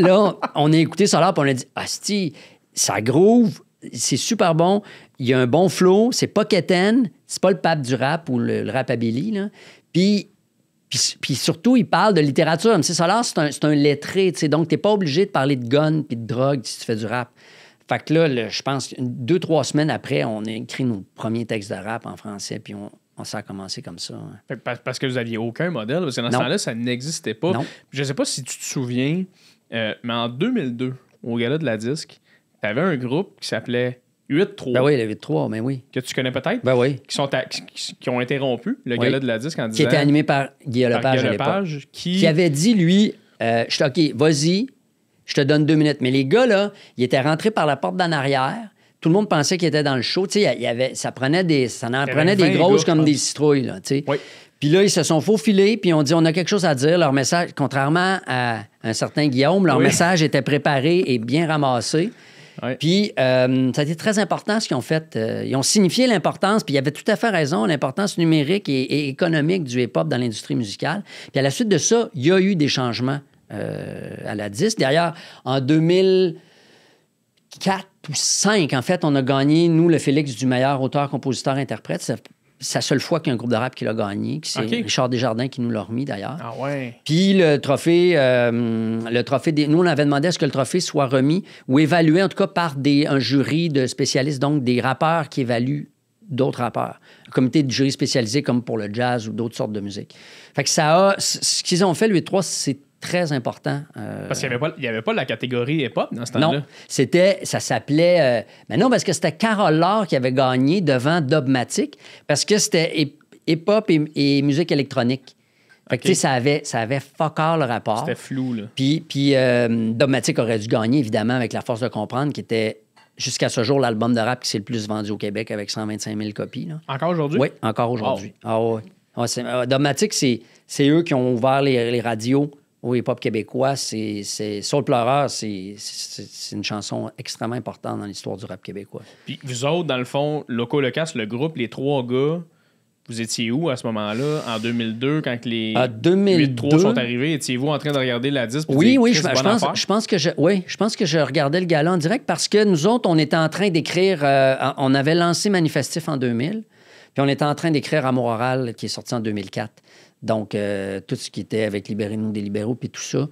on a écouté Solar, puis on a dit « Asti, ça groove, c'est super bon, il y a un bon flow, c'est pas quétaine, c'est pas le pape du rap ou le rapabilly, là. » Puis surtout, il parle de littérature. MC Solar, c'est un lettré, tu sais, donc t'es pas obligé de parler de guns puis de drogue si tu fais du rap. Fait que là, je pense, 2-3 semaines après, on a écrit nos premiers textes de rap en français, puis on s'est commencé comme ça. Hein. Parce que vous n'aviez aucun modèle, parce que dans ce temps-là, ça n'existait pas. Non. Je ne sais pas si tu te souviens, mais en 2002, au Gala de la Disque, tu avais un groupe qui s'appelait 8-3. Ben oui, le 8-3, mais oui. Que tu connais peut-être. Ben oui. Qui ont interrompu le Gala de la Disque en disant... Qui était animé par Guillaume Lepage à l'époque. Qui avait dit, lui, OK, vas-y, je te donne 2 minutes. Mais les gars, là, ils étaient rentrés par la porte d'en arrière. Tout le monde pensait qu'ils étaient dans le show. Tu sais, ça en prenait des grosses comme des citrouilles, là, tu sais. Oui. Puis là, ils se sont faufilés, puis on dit, on a quelque chose à dire. Leur message, contrairement à un certain Guillaume, leur message était préparé et bien ramassé. Oui. Puis, ça a été très important ce qu'ils ont fait. Ils ont signifié l'importance, puis ils avaient tout à fait raison, l'importance numérique et économique du hip-hop dans l'industrie musicale. Puis à la suite de ça, il y a eu des changements à la disque. D'ailleurs, en 2004 ou 2005, en fait, on a gagné, nous, le Félix du meilleur auteur, compositeur, interprète. C'est la seule fois qu'il y a un groupe de rap qui l'a gagné. C'est Richard Desjardins qui nous l'a remis, d'ailleurs. Ah ouais. Puis le trophée nous, on avait demandé à ce que le trophée soit remis ou évalué, en tout cas, par un jury de spécialistes, donc des rappeurs qui évaluent d'autres rappeurs. Un comité de jury spécialisé comme pour le jazz ou d'autres sortes de musique. Fait que ce qu'ils ont fait, le 8-3, c'est très important. Parce qu'il n'y avait pas la catégorie hip-hop dans ce temps-là. Non, ça s'appelait... mais non, parce que c'était Carole Laure qui avait gagné devant Dogmatic, parce que c'était hip-hop et musique électronique. Fait que, tu sais, ça avait fuck all le rapport. C'était flou, là. Puis Dogmatic aurait dû gagner, évidemment, avec La Force de comprendre, qui était, jusqu'à ce jour, l'album de rap qui s'est le plus vendu au Québec, avec 125 000 copies. Là. Encore aujourd'hui? Oui, encore aujourd'hui. Oh. Ah ouais. Dogmatic, c'est eux qui ont ouvert les radios au hip-hop québécois. Soul Pleureur, c'est une chanson extrêmement importante dans l'histoire du rap québécois. Puis vous autres, dans le fond, Loco Locas, le groupe, les 3 gars, vous étiez où à ce moment-là, en 2002, quand les 8-3 sont arrivés? Étiez-vous en train de regarder la disque? Oui, je pense que je regardais le gala en direct parce que nous autres, on était en train d'écrire... on avait lancé Manifestif en 2000, puis on était en train d'écrire Amour oral, qui est sorti en 2004. Donc, tout ce qui était avec Libérez-nous des libéraux, puis tout ça.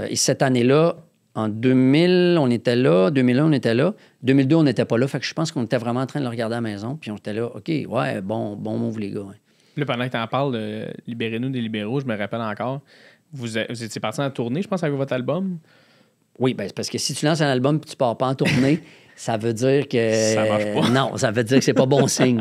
Et cette année-là, en 2000, on était là. 2001, on était là. 2002, on n'était pas là. Fait que je pense qu'on était vraiment en train de le regarder à la maison. Puis on était là, OK, ouais, bon move, les gars. Ouais. Là, pendant que tu en parles de Libérez-nous des libéraux, je me rappelle encore, vous étiez parti en tournée, je pense, avec votre album. Oui, ben c'est parce que si tu lances un album et tu pars pas en tournée... Ça veut dire que... Ça marche pas. Non, ça veut dire que c'est pas bon signe.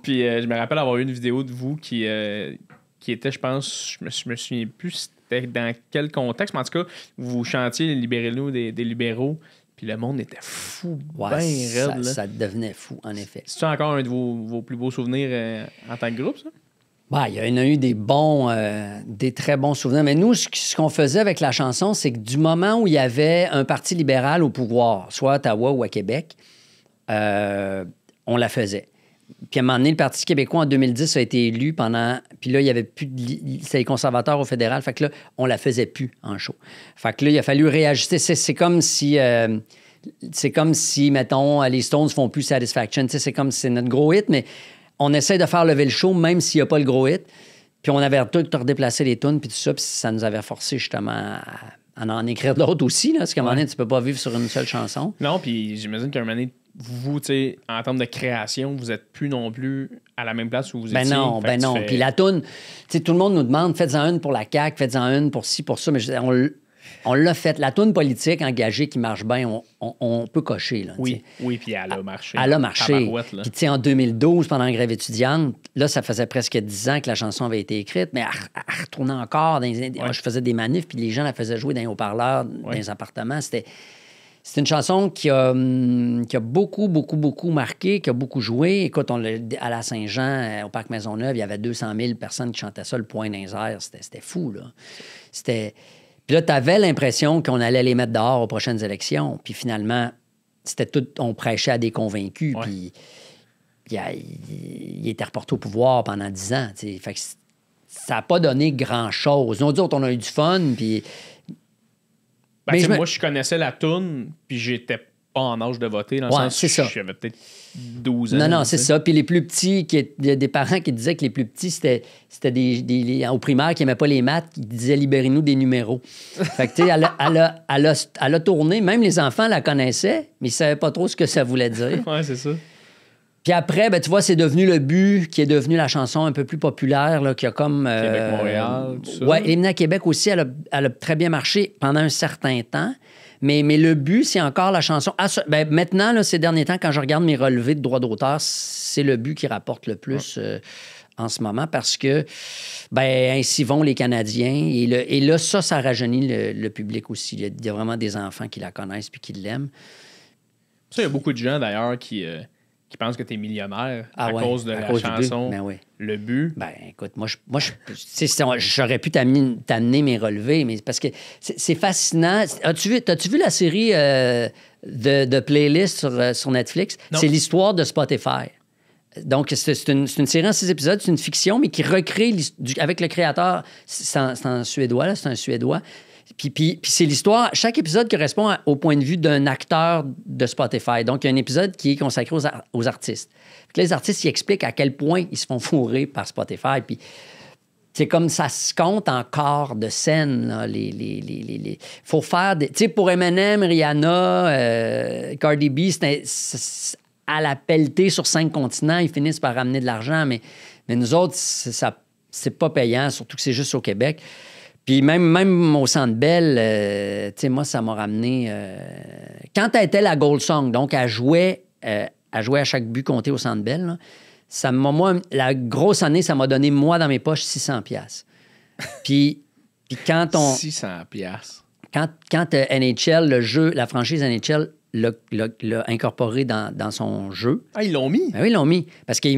Puis je me rappelle avoir eu une vidéo de vous qui était, je pense, je me souviens plus c'était dans quel contexte, mais en tout cas, vous chantiez Libérez-nous des libéraux, puis le monde était fou, bien raide. Ça devenait fou, en effet. C'est-tu encore un de vos plus beaux souvenirs en tant que groupe, ça? Ben, il y en a eu des très bons souvenirs. Mais nous, ce qu'on faisait avec la chanson, c'est que du moment où il y avait un parti libéral au pouvoir, soit à Ottawa ou à Québec, on la faisait. Puis à un moment donné, le Parti québécois, en 2010, a été élu pendant... Puis là, il y avait plus de... C'était les conservateurs au fédéral. Fait que là, on la faisait plus en show. Fait que là, il a fallu réajuster. C'est comme si... mettons, les Stones font plus Satisfaction. C'est comme si c'est notre gros hit, mais... On essaie de faire lever le show, même s'il n'y a pas le gros hit. Puis on avait tout redéplacé les tunes, puis tout ça, puis ça nous avait forcé justement à en écrire d'autres aussi, là, parce qu'à un moment donné, tu peux pas vivre sur une seule chanson. Non, puis j'imagine qu'à un moment donné, vous, tu sais, en termes de création, vous n'êtes plus non plus à la même place où vous étiez. Ben non. Puis la toune, tu sais, tout le monde nous demande, faites-en une pour la CAQ, faites-en une pour ci, pour ça. Mais on l'a fait. La toune politique engagée qui marche bien, on peut cocher. Là, oui, puis elle a marché. Elle a marché. Puis, tu sais, en 2012, pendant la grève étudiante, là, ça faisait presque 10 ans que la chanson avait été écrite, mais elle retournait encore. Je faisais des manifs, puis les gens la faisaient jouer dans les haut-parleurs, dans les appartements. C'est une chanson qui a beaucoup, beaucoup, beaucoup marqué, qui a beaucoup joué. Écoute, à la Saint-Jean, au Parc Maisonneuve, il y avait 200 000 personnes qui chantaient ça, le point dans les airs. C'était fou, là. Puis là, tu avais l'impression qu'on allait les mettre dehors aux prochaines élections. Puis finalement, c'était tout... On prêchait à des convaincus. Ouais. Puis il était reporté au pouvoir pendant 10 ans. T'sais. Fait que ça n'a pas donné grand-chose. Nous autres, on a eu du fun, puis... Moi, je connaissais la toune, puis j'étais pas en âge de voter, dans le sens où j'avais peut-être 12 ans. Non, c'est ça. Puis les plus petits, il y a des parents qui disaient que les plus petits, c'était au primaire qui n'aimaient pas les maths, qui disaient « libérez-nous des numéros ». Fait que, tu sais, elle a tourné. Même les enfants la connaissaient, mais ils ne savaient pas trop ce que ça voulait dire. Ouais, c'est ça. Puis après, tu vois, c'est devenu Le But, qui est devenu la chanson un peu plus populaire, là, qui a comme... Québec-Montréal, tout ça. Oui, l'hymne à Québec aussi, elle a très bien marché pendant un certain temps. Mais Le But, c'est encore la chanson... Maintenant, là, ces derniers temps, quand je regarde mes relevés de droits d'auteur, c'est Le But qui rapporte le plus en ce moment parce que, ainsi vont les Canadiens. Et là, ça rajeunit le public aussi. Il y a vraiment des enfants qui la connaissent puis qui l'aiment. Ça, il y a beaucoup de gens, d'ailleurs, qui pensent que tu es millionnaire à cause de la chanson Le But. Écoute, moi, j'aurais pu t'amener mes relevés, mais parce que c'est fascinant. As-tu vu la série de Playlist sur Netflix? Non. C'est l'histoire de Spotify. Donc, c'est une série en 6 épisodes, c'est une fiction, mais qui recrée avec le créateur. C'est en suédois, là, c'est un Suédois. Puis c'est l'histoire. Chaque épisode correspond au point de vue d'un acteur de Spotify. Donc, il y a un épisode qui est consacré aux artistes. Puis les artistes, ils expliquent à quel point ils se font fourrer par Spotify. Puis c'est comme ça se compte en quart de scène. Là, faut faire des... Tu sais, pour Eminem, Rihanna, Cardi B, à la pelletée sur 5 continents, ils finissent par ramener de l'argent. Mais nous autres, c'est pas payant, surtout que c'est juste au Québec. Puis même au Centre Bell, tu sais, moi, ça m'a ramené... Quand elle était la Gold Song, donc elle jouait à chaque but compté au Centre Bell, là, moi, la grosse année, ça m'a donné, moi, dans mes poches, 600$. Puis quand on... 600$. Quand NHL, le jeu, la franchise NHL l'a incorporé dans son jeu... Ah, ils l'ont mis? Ben oui, ils l'ont mis. Parce que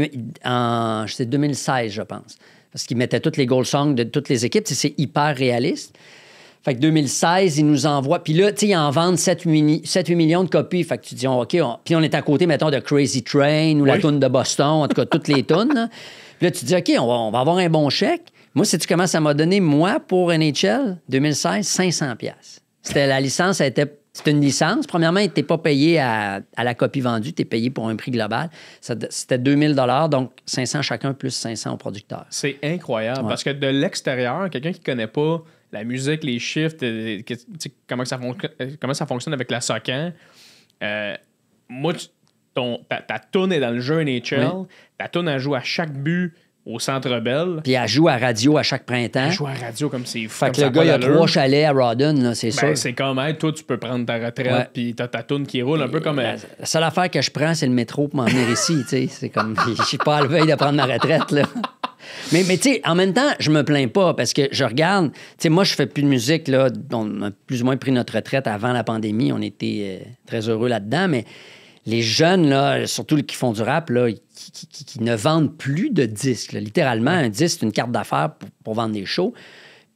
c'est 2016, je pense. Parce qu'ils mettaient toutes les goal songs de toutes les équipes. C'est hyper réaliste. Fait que 2016, ils nous envoient... Puis là, tu sais, ils en vendent 7-8 millions de copies. Fait que tu dis, OK, puis on est à côté, mettons, de Crazy Train ou la toune de Boston, en tout cas, toutes les tounes. Là. Puis là, tu dis, OK, on va avoir un bon chèque. Moi, sais-tu comment ça m'a donné, moi, pour NHL, 2016, 500$. C'était la licence, c'était une licence. Premièrement, tu n'es pas payé à la copie vendue, tu es payé pour un prix global. C'était 2000$, donc 500 chacun plus 500 au producteur. C'est incroyable parce que de l'extérieur, quelqu'un qui ne connaît pas la musique, les shifts, comment ça fonctionne avec la SOCAN, moi, ta toune est dans le jeu NHL, ta toune, elle joue à chaque but au Centre Bell. Puis elle joue à radio à chaque printemps. Elle joue à radio comme c'est fou. Fait que le gars, il a 3 chalets à Rawdon, là, c'est sûr. C'est comme, toi, tu peux prendre ta retraite, puis t'as ta toune qui roule un peu comme... La seule affaire que je prends, c'est le métro pour m'en venir ici, tu sais. C'est comme, je suis pas à la veille de prendre ma retraite, là. Mais tu sais, en même temps, je me plains pas parce que je regarde... Tu sais, moi, je fais plus de musique, là. On a plus ou moins pris notre retraite avant la pandémie. On était très heureux là-dedans, mais... Les jeunes, là, surtout qui font du rap, là, qui ne vendent plus de disques. Là. Littéralement, un disque, c'est une carte d'affaires pour vendre des shows.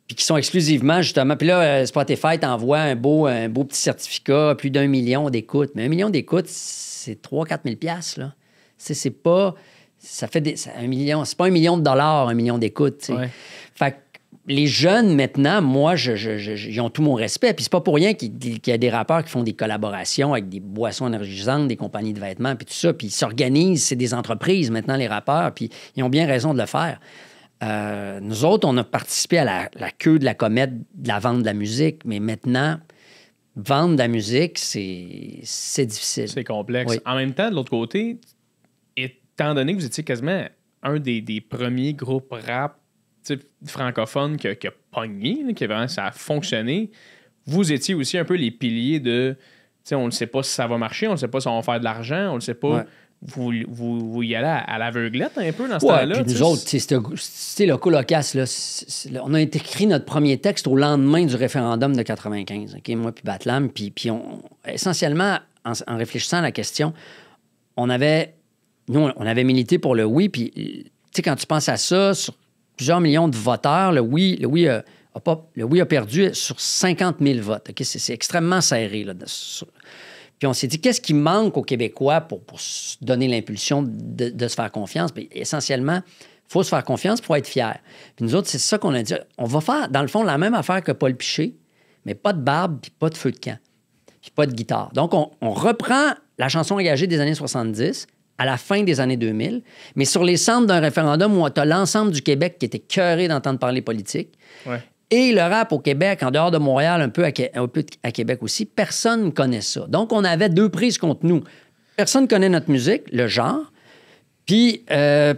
Puis qui sont exclusivement, justement... Puis là, Spotify t'envoie un beau petit certificat, plus d'1 million d'écoutes. Mais 1 million d'écoutes, c'est 3-4 000 $, là. C'est pas... Ça fait 1 million... C'est pas $1 million, 1 million d'écoutes, tu sais. Ouais. Fait que les jeunes, maintenant, moi, ils ont tout mon respect. Puis c'est pas pour rien qu'il y a des rappeurs qui font des collaborations avec des boissons énergisantes, des compagnies de vêtements, puis tout ça. Puis ils s'organisent, c'est des entreprises maintenant, les rappeurs, puis ils ont bien raison de le faire. Nous autres, on a participé à la queue de la comète de la vente de la musique, mais maintenant, vendre de la musique, c'est difficile. C'est complexe. Oui. En même temps, de l'autre côté, étant donné que vous étiez quasiment un des premiers groupes rap francophones qui a pogné, ça a fonctionné, vous étiez aussi un peu les piliers de... On ne sait pas si ça va marcher, on ne sait pas si on va faire de l'argent, on ne sait pas... Ouais. Vous y allez à l'aveuglette un peu dans ce temps-là. Puis nous autres, c'était le colocasse, là. On a écrit notre premier texte au lendemain du référendum de 95, OK, moi puis Batlam. Puis essentiellement, en réfléchissant à la question, on avait milité pour le oui. Puis, tu sais, quand tu penses à ça, sur plusieurs millions de voteurs, le oui a perdu sur 50 000 votes. OK? C'est extrêmement serré, là. Puis on s'est dit, qu'est-ce qui manque aux Québécois pour se donner l'impulsion de se faire confiance? Puis essentiellement, il faut se faire confiance pour être fier. Puis nous autres, c'est ça qu'on a dit. On va faire, dans le fond, la même affaire que Paul Piché, mais pas de barbe, puis pas de feu de camp, puis pas de guitare. Donc, on reprend la chanson engagée des années 70 à la fin des années 2000, mais sur les cendres d'un référendum où tu as l'ensemble du Québec qui était cœuré d'entendre parler politique. Ouais. Et le rap au Québec, en dehors de Montréal, un peu à Québec aussi, personne ne connaît ça. Donc, on avait deux prises contre nous. Personne ne connaît notre musique, le genre, puis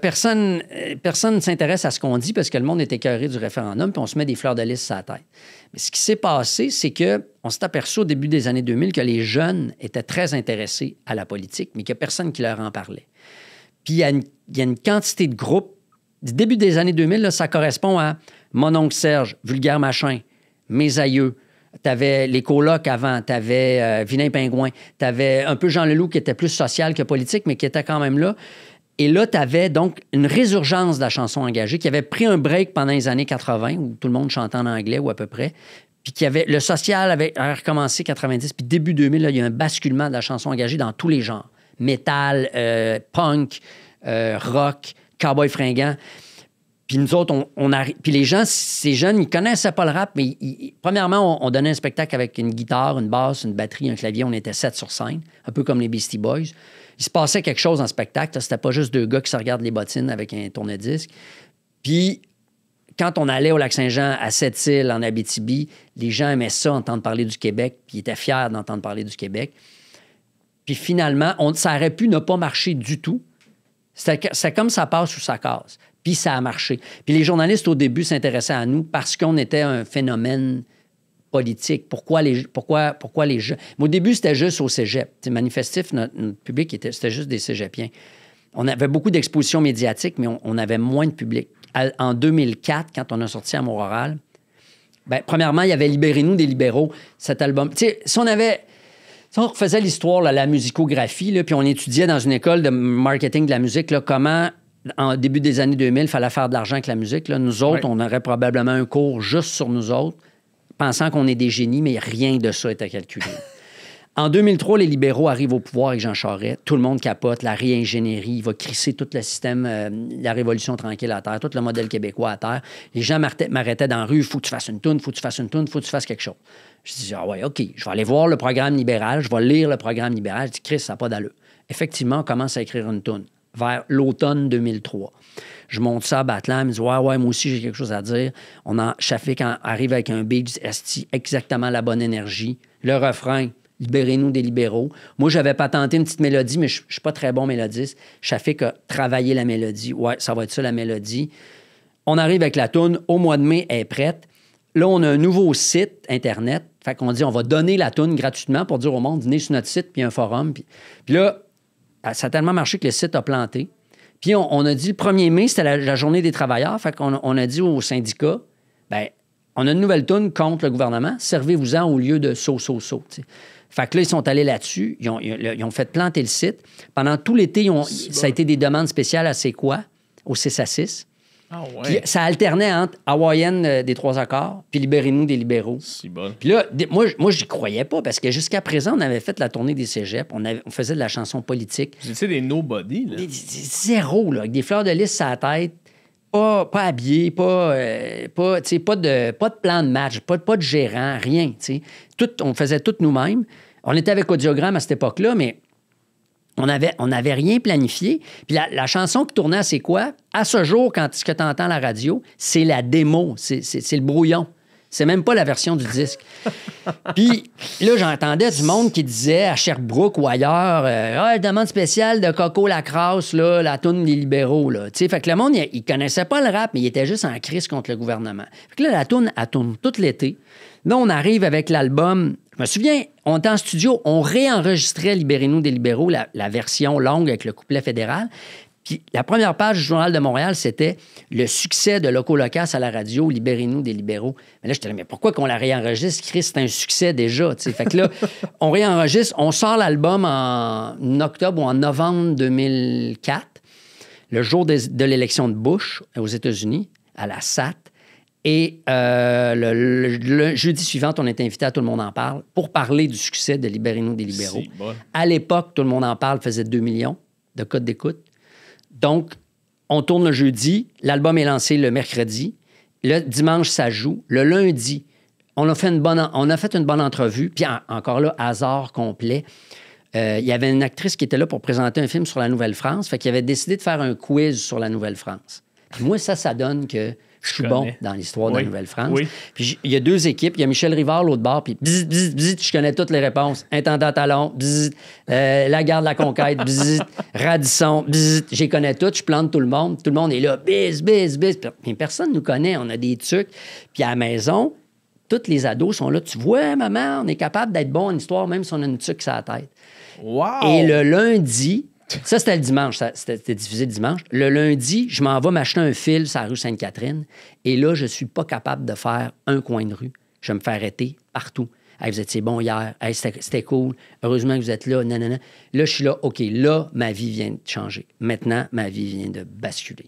personne ne s'intéresse à ce qu'on dit parce que le monde est écœuré du référendum, puis on se met des fleurs de lys sur la tête. Mais ce qui s'est passé, c'est qu'on s'est aperçu au début des années 2000 que les jeunes étaient très intéressés à la politique, mais qu'il n'y a personne qui leur en parlait. Puis il y a une quantité de groupes. Du début des années 2000, là, ça correspond à Mon oncle Serge, Vulgaire Machin, Mes aïeux. T'avais les colocs avant, t'avais Vilain Pingouin, t'avais un peu Jean Leloup qui était plus social que politique, mais qui était quand même là. Et là, t'avais donc une résurgence de la chanson engagée qui avait pris un break pendant les années 80, où tout le monde chantait en anglais ou à peu près, puis le social avait recommencé 90, puis début 2000, là, il y a un basculement de la chanson engagée dans tous les genres. Métal, punk, rock, cowboy fringant. Puis nous autres, puis les gens, ces jeunes, ils connaissaient pas le rap, mais premièrement, on donnait un spectacle avec une guitare, une basse, une batterie, un clavier. On était 7 sur scène, un peu comme les Beastie Boys. Il se passait quelque chose en spectacle. C'était pas juste deux gars qui se regardent les bottines avec un tourne-disque. Puis quand on allait au Lac-Saint-Jean, à Sept-Îles, en Abitibi, les gens aimaient ça, entendre parler du Québec, puis ils étaient fiers d'entendre parler du Québec. Puis finalement, ça aurait pu ne pas marcher du tout. C'est comme ça passe ou ça casse. Puis ça a marché. Puis les journalistes, au début, s'intéressaient à nous parce qu'on était un phénomène politique. Pourquoi les gens... Mais au début, c'était juste au cégep. T'sais, Manifestif, notre public, c'était juste des cégepiens. On avait beaucoup d'expositions médiatiques, mais on avait moins de public. En 2004, quand on a sorti Amour oral, premièrement, il y avait Libérez-nous des libéraux, cet album. Si on refaisait l'histoire, là, la musicographie, là, puis on étudiait dans une école de marketing de la musique, là, comment, en début des années 2000, il fallait faire de l'argent avec la musique. Là. Nous autres, on aurait probablement un cours juste sur nous autres, pensant qu'on est des génies, mais rien de ça était calculé. En 2003, les libéraux arrivent au pouvoir avec Jean Charest. Tout le monde capote, la réingénierie, il va crisser tout le système, la révolution tranquille à terre, tout le modèle québécois à terre. Les gens m'arrêtaient dans la rue, il faut que tu fasses une toune, il faut que tu fasses une toune, il faut que tu fasses quelque chose. Je dis, OK, je vais aller voir le programme libéral, je vais lire le programme libéral. Je dis, Chris, ça n'a pas d'allure. Effectivement, on commence à écrire une toune vers l'automne 2003. Je monte ça à Batlam, il me dit, ouais, moi aussi, j'ai quelque chose à dire. Shafik arrive avec un beat, esti, exactement la bonne énergie. Le refrain, Libérez-nous des libéraux. Moi, j'avais patenté une petite mélodie, mais je ne suis pas très bon mélodiste. Shafik a travaillé la mélodie. Ouais, ça va être ça, la mélodie. On arrive avec la toune. Au mois de mai, elle est prête. Là, on a un nouveau site Internet. Fait qu'on dit, on va donner la toune gratuitement pour dire au monde, venez sur notre site, puis un forum. Puis là, ça a tellement marché que le site a planté. Puis on a dit, le 1er mai, c'était la journée des travailleurs. Fait qu'on a dit aux syndicats, on a une nouvelle toune contre le gouvernement. Servez-vous-en au lieu de so. T'sais. Fait que là, ils sont allés là-dessus. Ils ont fait planter le site. Pendant tout l'été, ça a été des demandes spéciales à C'est quoi? Au 6 à 6. Ah ouais. Puis ça alternait entre Hawaïenne des 3 accords puis Libérez-nous des libéraux. C'est bon. Puis là, moi j'y croyais pas parce que jusqu'à présent, on avait fait la tournée des cégeps. On faisait de la chanson politique. Vous étiez des nobody, là. Zéro, là, avec des fleurs de lys sur la tête. Pas habillé, pas de plan de match, pas de gérant, rien. On faisait tout nous-mêmes. On était avec Audiogramme à cette époque-là, mais on n'avait rien planifié. Puis la chanson qui tournait, c'est quoi? À ce jour, ce que tu entends à la radio, c'est la démo, c'est le brouillon. C'est même pas la version du disque. Puis là, j'entendais du monde qui disait à Sherbrooke ou ailleurs, demande spéciale de Coco Lacrasse, là, la toune des libéraux. Là. Fait que le monde, il connaissait pas le rap, mais il était juste en crise contre le gouvernement. Fait que là, la toune, elle tourne tout l'été. Là, on arrive avec l'album. Je me souviens, on était en studio, on réenregistrait Libérez-nous des libéraux, la version longue avec le couplet fédéral. Puis la première page du Journal de Montréal, c'était le succès de Loco Locas à la radio, Libérez-nous des libéraux. Mais là, j'étais là, mais pourquoi qu'on la réenregistre? Chris, c'est un succès déjà. T'sais. Fait que là, on réenregistre, on sort l'album en octobre ou en novembre 2004, le jour de l'élection de Bush aux États-Unis, à la SAT. Et le jeudi suivant, on était invité à Tout le monde en parle pour parler du succès de Libérez-nous des libéraux. Bon. À l'époque, Tout le monde en parle faisait 2 millions de codes d'écoute. Donc, on tourne le jeudi, l'album est lancé le mercredi, le dimanche, ça joue. Le lundi, on a fait une bonne entrevue, puis encore là, hasard complet. Il y avait une actrice qui était là pour présenter un film sur la Nouvelle-France, fait qu'il avait décidé de faire un quiz sur la Nouvelle-France. Puis moi, ça donne que je suis bon dans l'histoire de la Nouvelle-France. Oui. Puis il y a 2 équipes. Il y a Michel Rivard, l'autre bord, puis bzz, bzz, bzz, je connais toutes les réponses. Intendant Talon, bzz, la garde de la Conquête, bzz, Radisson, bzz, j'y connais toutes, je plante tout le monde. Tout le monde est là, bzz, bzz, bzz. Puis personne ne nous connaît, on a des trucs. Puis à la maison, tous les ados sont là. Tu vois, maman, on est capable d'être bon en histoire, même si on a une tuque sur la tête. Wow! Et le lundi... Ça, c'était le dimanche. C'était diffusé le dimanche. Le lundi, je m'en vais m'acheter un fil sur la rue Sainte-Catherine. Et là, je ne suis pas capable de faire un coin de rue. Je me fais arrêter partout. Hey, vous étiez bon hier. Hey, c'était cool. Heureusement que vous êtes là. Nanana. Là, je suis là. OK, là, ma vie vient de changer. Maintenant, ma vie vient de basculer.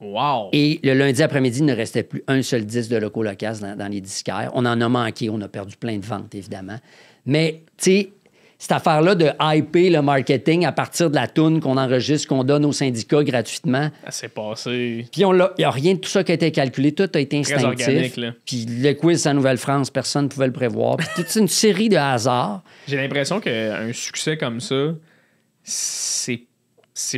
Wow! Et le lundi après-midi, il ne restait plus un seul disque de Loco Locas dans les disquaires. On en a manqué. On a perdu plein de ventes, évidemment. Mais, tu sais, cette affaire-là de hyper le marketing à partir de la toune qu'on enregistre, qu'on donne aux syndicats gratuitement. Ça s'est passé. Puis il n'y a rien de tout ça qui a été calculé. Tout a été instinctif. Très organique, là. Puis le quiz à Nouvelle-France, personne ne pouvait le prévoir. Puis toute une série de hasards. J'ai l'impression qu'un succès comme ça, c'est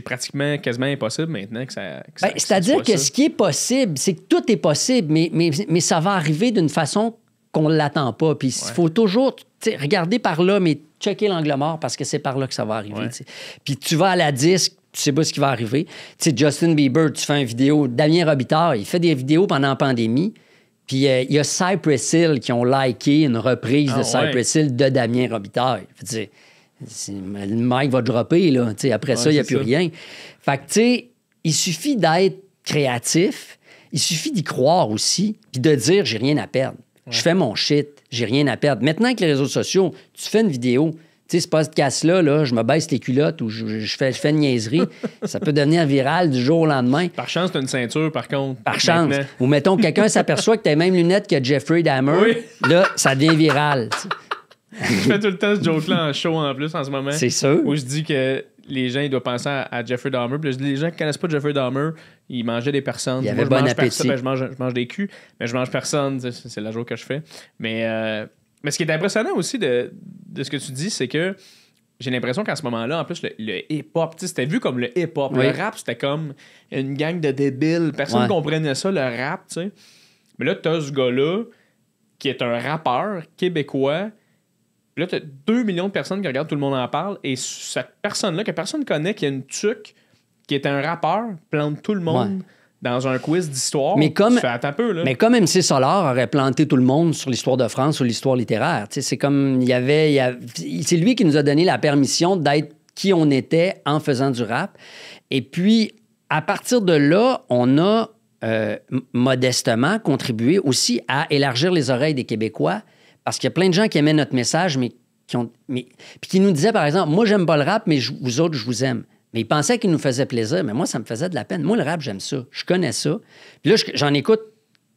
pratiquement quasiment impossible maintenant que ça c'est-à-dire que ce qui est possible, c'est que tout est possible, mais ça va arriver d'une façon qu'on ne l'attend pas. Puis il faut toujours regarder par là, mais checker l'angle mort parce que c'est par là que ça va arriver. Ouais. Puis tu vas à la disque, tu sais pas ce qui va arriver. T'sais, Justin Bieber, tu fais une vidéo. Damien Robitaille, il fait des vidéos pendant la pandémie. Puis il y a Cypress Hill qui ont liké une reprise de Cypress Hill de Damien Robitaille. Le mic va dropper, là. Après ça, il n'y a plus rien. Fait que, tu sais, il suffit d'être créatif, il suffit d'y croire aussi, puis de dire « j'ai rien à perdre ». Je fais mon shit, j'ai rien à perdre. Maintenant, avec les réseaux sociaux, tu fais une vidéo, tu sais, ce podcast-là, là, je me baisse les culottes ou je fais une niaiserie, ça peut devenir viral du jour au lendemain. Par chance, tu as une ceinture, par contre. Par chance. Maintenant. Ou mettons, quelqu'un s'aperçoit que tu as les mêmes lunettes que Jeffrey Dahmer. Oui. Là, ça devient viral. Je fais tout le temps ce joke-là en show en plus en ce moment. C'est sûr. Où je dis que les gens, ils doivent penser à Jeffrey Dahmer. Puis je dis, les gens qui ne connaissent pas Jeffrey Dahmer, ils mangeaient des personnes. Il y avait bon appétit. Je mange des culs, mais je mange personne. C'est la joke que je fais. Mais ce qui est impressionnant aussi de ce que tu dis, c'est que j'ai l'impression qu'à ce moment-là, en plus, le hip-hop, c'était vu comme le hip-hop. Oui. Le rap, c'était comme une gang de débiles. Personne ne comprenait ça, le rap, tu sais. Mais là, tu as ce gars-là qui est un rappeur québécois. Là, tu as 2 millions de personnes qui regardent Tout le monde en parle, et cette personne-là, que personne ne connaît, qui a une tuque, qui est un rappeur, plante tout le monde dans un quiz d'histoire. Mais comme, tu fais un peu, là. Mais comme MC Solar aurait planté tout le monde sur l'histoire de France ou l'histoire littéraire. C'est comme, c'est lui qui nous a donné la permission d'être qui on était en faisant du rap. Et puis, à partir de là, on a modestement contribué aussi à élargir les oreilles des Québécois. Parce qu'il y a plein de gens qui aimaient notre message, mais qui nous disaient, par exemple, moi, j'aime pas le rap, mais vous autres, je vous aime. Mais ils pensaient qu'ils nous faisaient plaisir, mais moi, ça me faisait de la peine. Moi, le rap, j'aime ça. Je connais ça. Puis là, j'en écoute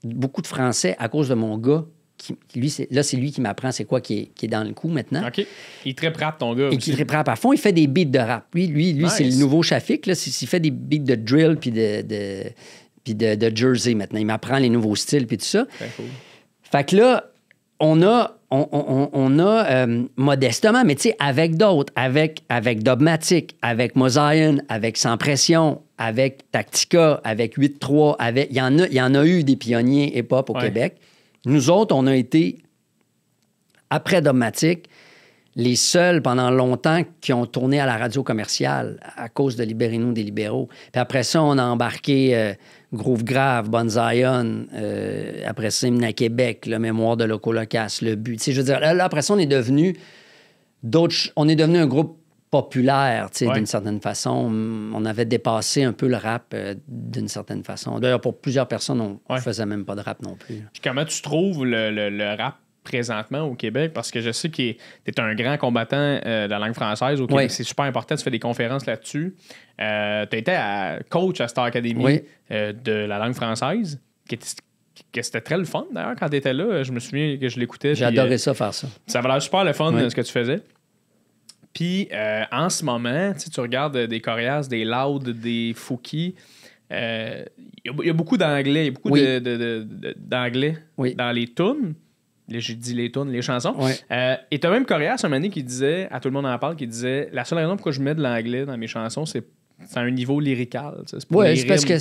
beaucoup de français à cause de mon gars. C'est lui qui m'apprend c'est quoi qui est dans le coup maintenant. OK. Il trip rap, ton gars. Et qui trip rap à fond. Il fait des beats de rap. Lui nice. C'est le nouveau Shafik. Là. Il fait des beats de drill puis de Jersey maintenant. Il m'apprend les nouveaux styles puis tout ça. Très cool. Fait que là, on a modestement, mais tu sais, avec d'autres, avec Dogmatic, avec Mosaïen, avec Sans Pression, avec Tactica, avec 8-3, il y en a eu des pionniers hip-hop au Québec. Nous autres, on a été, après Dogmatique, les seuls pendant longtemps qui ont tourné à la radio commerciale à cause de Libérez-nous des libéraux. Puis après ça, on a embarqué Groove Grave, Bon Zion, après ça, Hymne à Québec, le Mémoire de Loco-Locasse, Le But. Tu sais, je veux dire, là, après ça, on est devenu un groupe populaire, tu sais, d'une certaine façon. On avait dépassé un peu le rap d'une certaine façon. D'ailleurs, pour plusieurs personnes, on ne faisait même pas de rap non plus. Puis comment tu trouves le rap présentement au Québec? Parce que je sais que tu es un grand combattant de la langue française au Québec. C'est super important. Tu fais des conférences là-dessus. Tu as été coach à Star Academy de la langue française. C'était très le fun, d'ailleurs, quand tu étais là. Je me souviens que je l'écoutais. J'adorais ça, faire ça. Ça avait l'air super le fun, ce que tu faisais. Puis, en ce moment, tu regardes des Corias, des Loud, des Fouki. Il y a beaucoup d'anglais. Il y a beaucoup d'anglais dans les tunes. J'ai dit les tunes, les chansons. Et tu as même Corias, un moment donné, qui disait, à tout le monde en parle, qui disait, la seule raison pourquoi je mets de l'anglais dans mes chansons, c'est à un niveau lyrical. Oui, c'est parce que...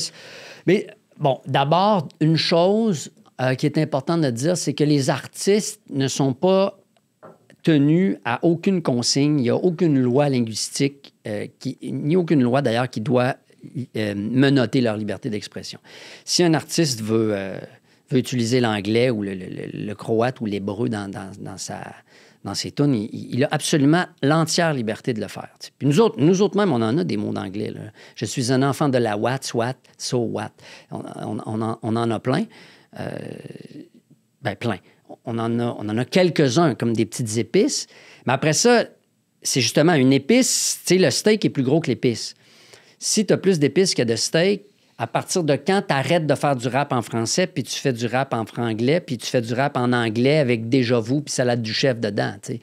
Mais bon, d'abord, une chose qui est importante de dire, c'est que les artistes ne sont pas tenus à aucune consigne. Il n'y a aucune loi linguistique, ni aucune loi d'ailleurs qui doit menotter leur liberté d'expression. Si un artiste veut utiliser l'anglais ou le croate ou l'hébreu dans ses tunes, il a absolument l'entière liberté de le faire. T'sais. Puis nous autres même, on en a des mots d'anglais. Là. Je suis un enfant de la what, swat, so what. On en a plein. Plein. On en a quelques-uns comme des petites épices. Mais après ça, c'est justement une épice. Tu sais, le steak est plus gros que l'épice. Si tu as plus d'épices que de steak, à partir de quand tu arrêtes de faire du rap en français, puis tu fais du rap en franglais, puis tu fais du rap en anglais avec Déjà Vu, puis Salade du Chef dedans, tu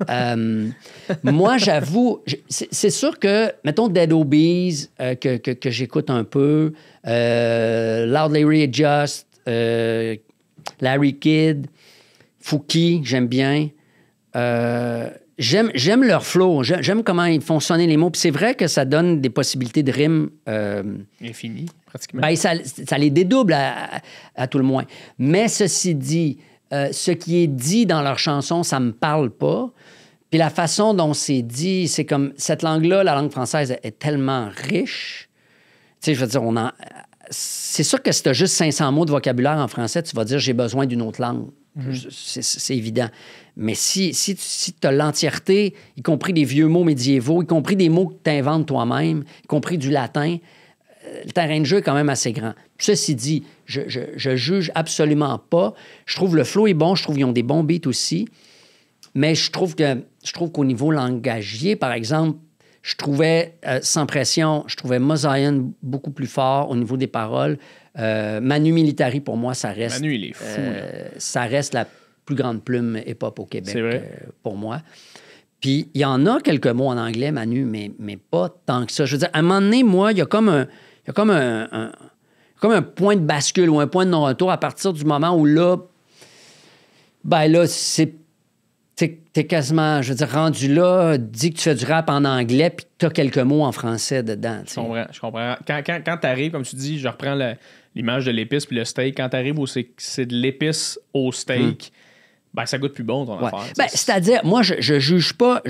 sais. Moi, j'avoue, c'est sûr que, mettons, Dead Obies, que j'écoute un peu, Loud Larry et Just, Larry Kidd, Fouki, j'aime bien. J'aime leur flow. J'aime comment ils font sonner les mots. Puis c'est vrai que ça donne des possibilités de rimes... Infinies, pratiquement. Ben, ça les dédouble à tout le moins. Mais ceci dit, ce qui est dit dans leurs chansons, ça me parle pas. Puis la façon dont c'est dit, c'est comme... Cette langue-là, la langue française, est tellement riche. Tu sais, je veux dire, c'est sûr que si tu as juste 500 mots de vocabulaire en français, tu vas dire « j'ai besoin d'une autre langue ». C'est évident. Mais si tu as l'entièreté, y compris des vieux mots médiévaux, y compris des mots que tu inventes toi-même, y compris du latin, le terrain de jeu est quand même assez grand. Ceci dit, je juge absolument pas. Je trouve le flow est bon, je trouve qu'ils ont des bons beats aussi. Mais je trouve qu'au niveau langagier, par exemple, je trouvais, sans pression, je trouvais Mosaïen beaucoup plus fort au niveau des paroles. Manu Militari, pour moi, ça reste... Manu, il est fou. Ça reste la plus grande plume hip-hop au Québec, pour moi. Puis, il y en a quelques mots en anglais, Manu, mais pas tant que ça. Je veux dire, à un moment donné, moi, il y a comme un point de bascule ou un point de non-retour à partir du moment où là, t'es quasiment, je veux dire, rendu là, dis que tu fais du rap en anglais puis que t'as quelques mots en français dedans. Je comprends. Quand t'arrives, comme tu dis, je reprends l'image de l'épice puis le steak, quand t'arrives où c'est de l'épice au steak, ça goûte plus bon ton affaire. C'est-à-dire, moi, je juge pas,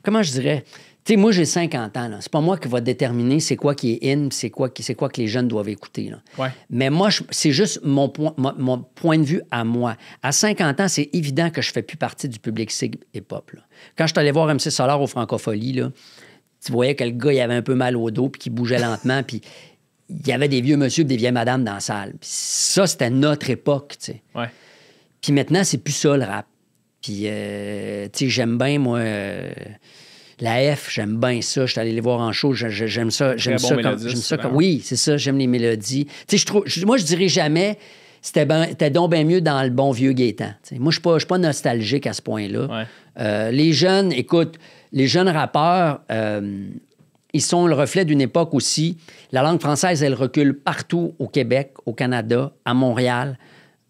comment je dirais... Tu sais, moi, j'ai 50 ans. Là. C'est pas moi qui va déterminer c'est quoi qui est in, c'est quoi que les jeunes doivent écouter. Là. Ouais. Mais moi, c'est juste mon point de vue à moi. À 50 ans, c'est évident que je fais plus partie du public sig hip-hop. Là. Quand je suis allé voir MC Solar au Francophonie, là, tu voyais que le gars, il avait un peu mal au dos puis qu'il bougeait lentement, puis il y avait des vieux monsieur et des vieilles madames dans la salle. Puis ça, c'était notre époque, tu sais. Ouais. Puis maintenant, c'est plus ça, le rap. Puis, tu sais, j'aime bien, moi... La F, j'aime bien ça. Je suis allé les voir en show. J'aime ça. J'aime ça. Oui, c'est ça. J'aime les mélodies. Tu sais, moi, je dirais jamais c'était donc bien mieux dans le bon vieux Gaétan. T'sais. Moi, je suis pas nostalgique à ce point-là. Ouais. Les jeunes, écoute, les jeunes rappeurs, ils sont le reflet d'une époque aussi. La langue française, elle recule partout au Québec, au Canada, à Montréal.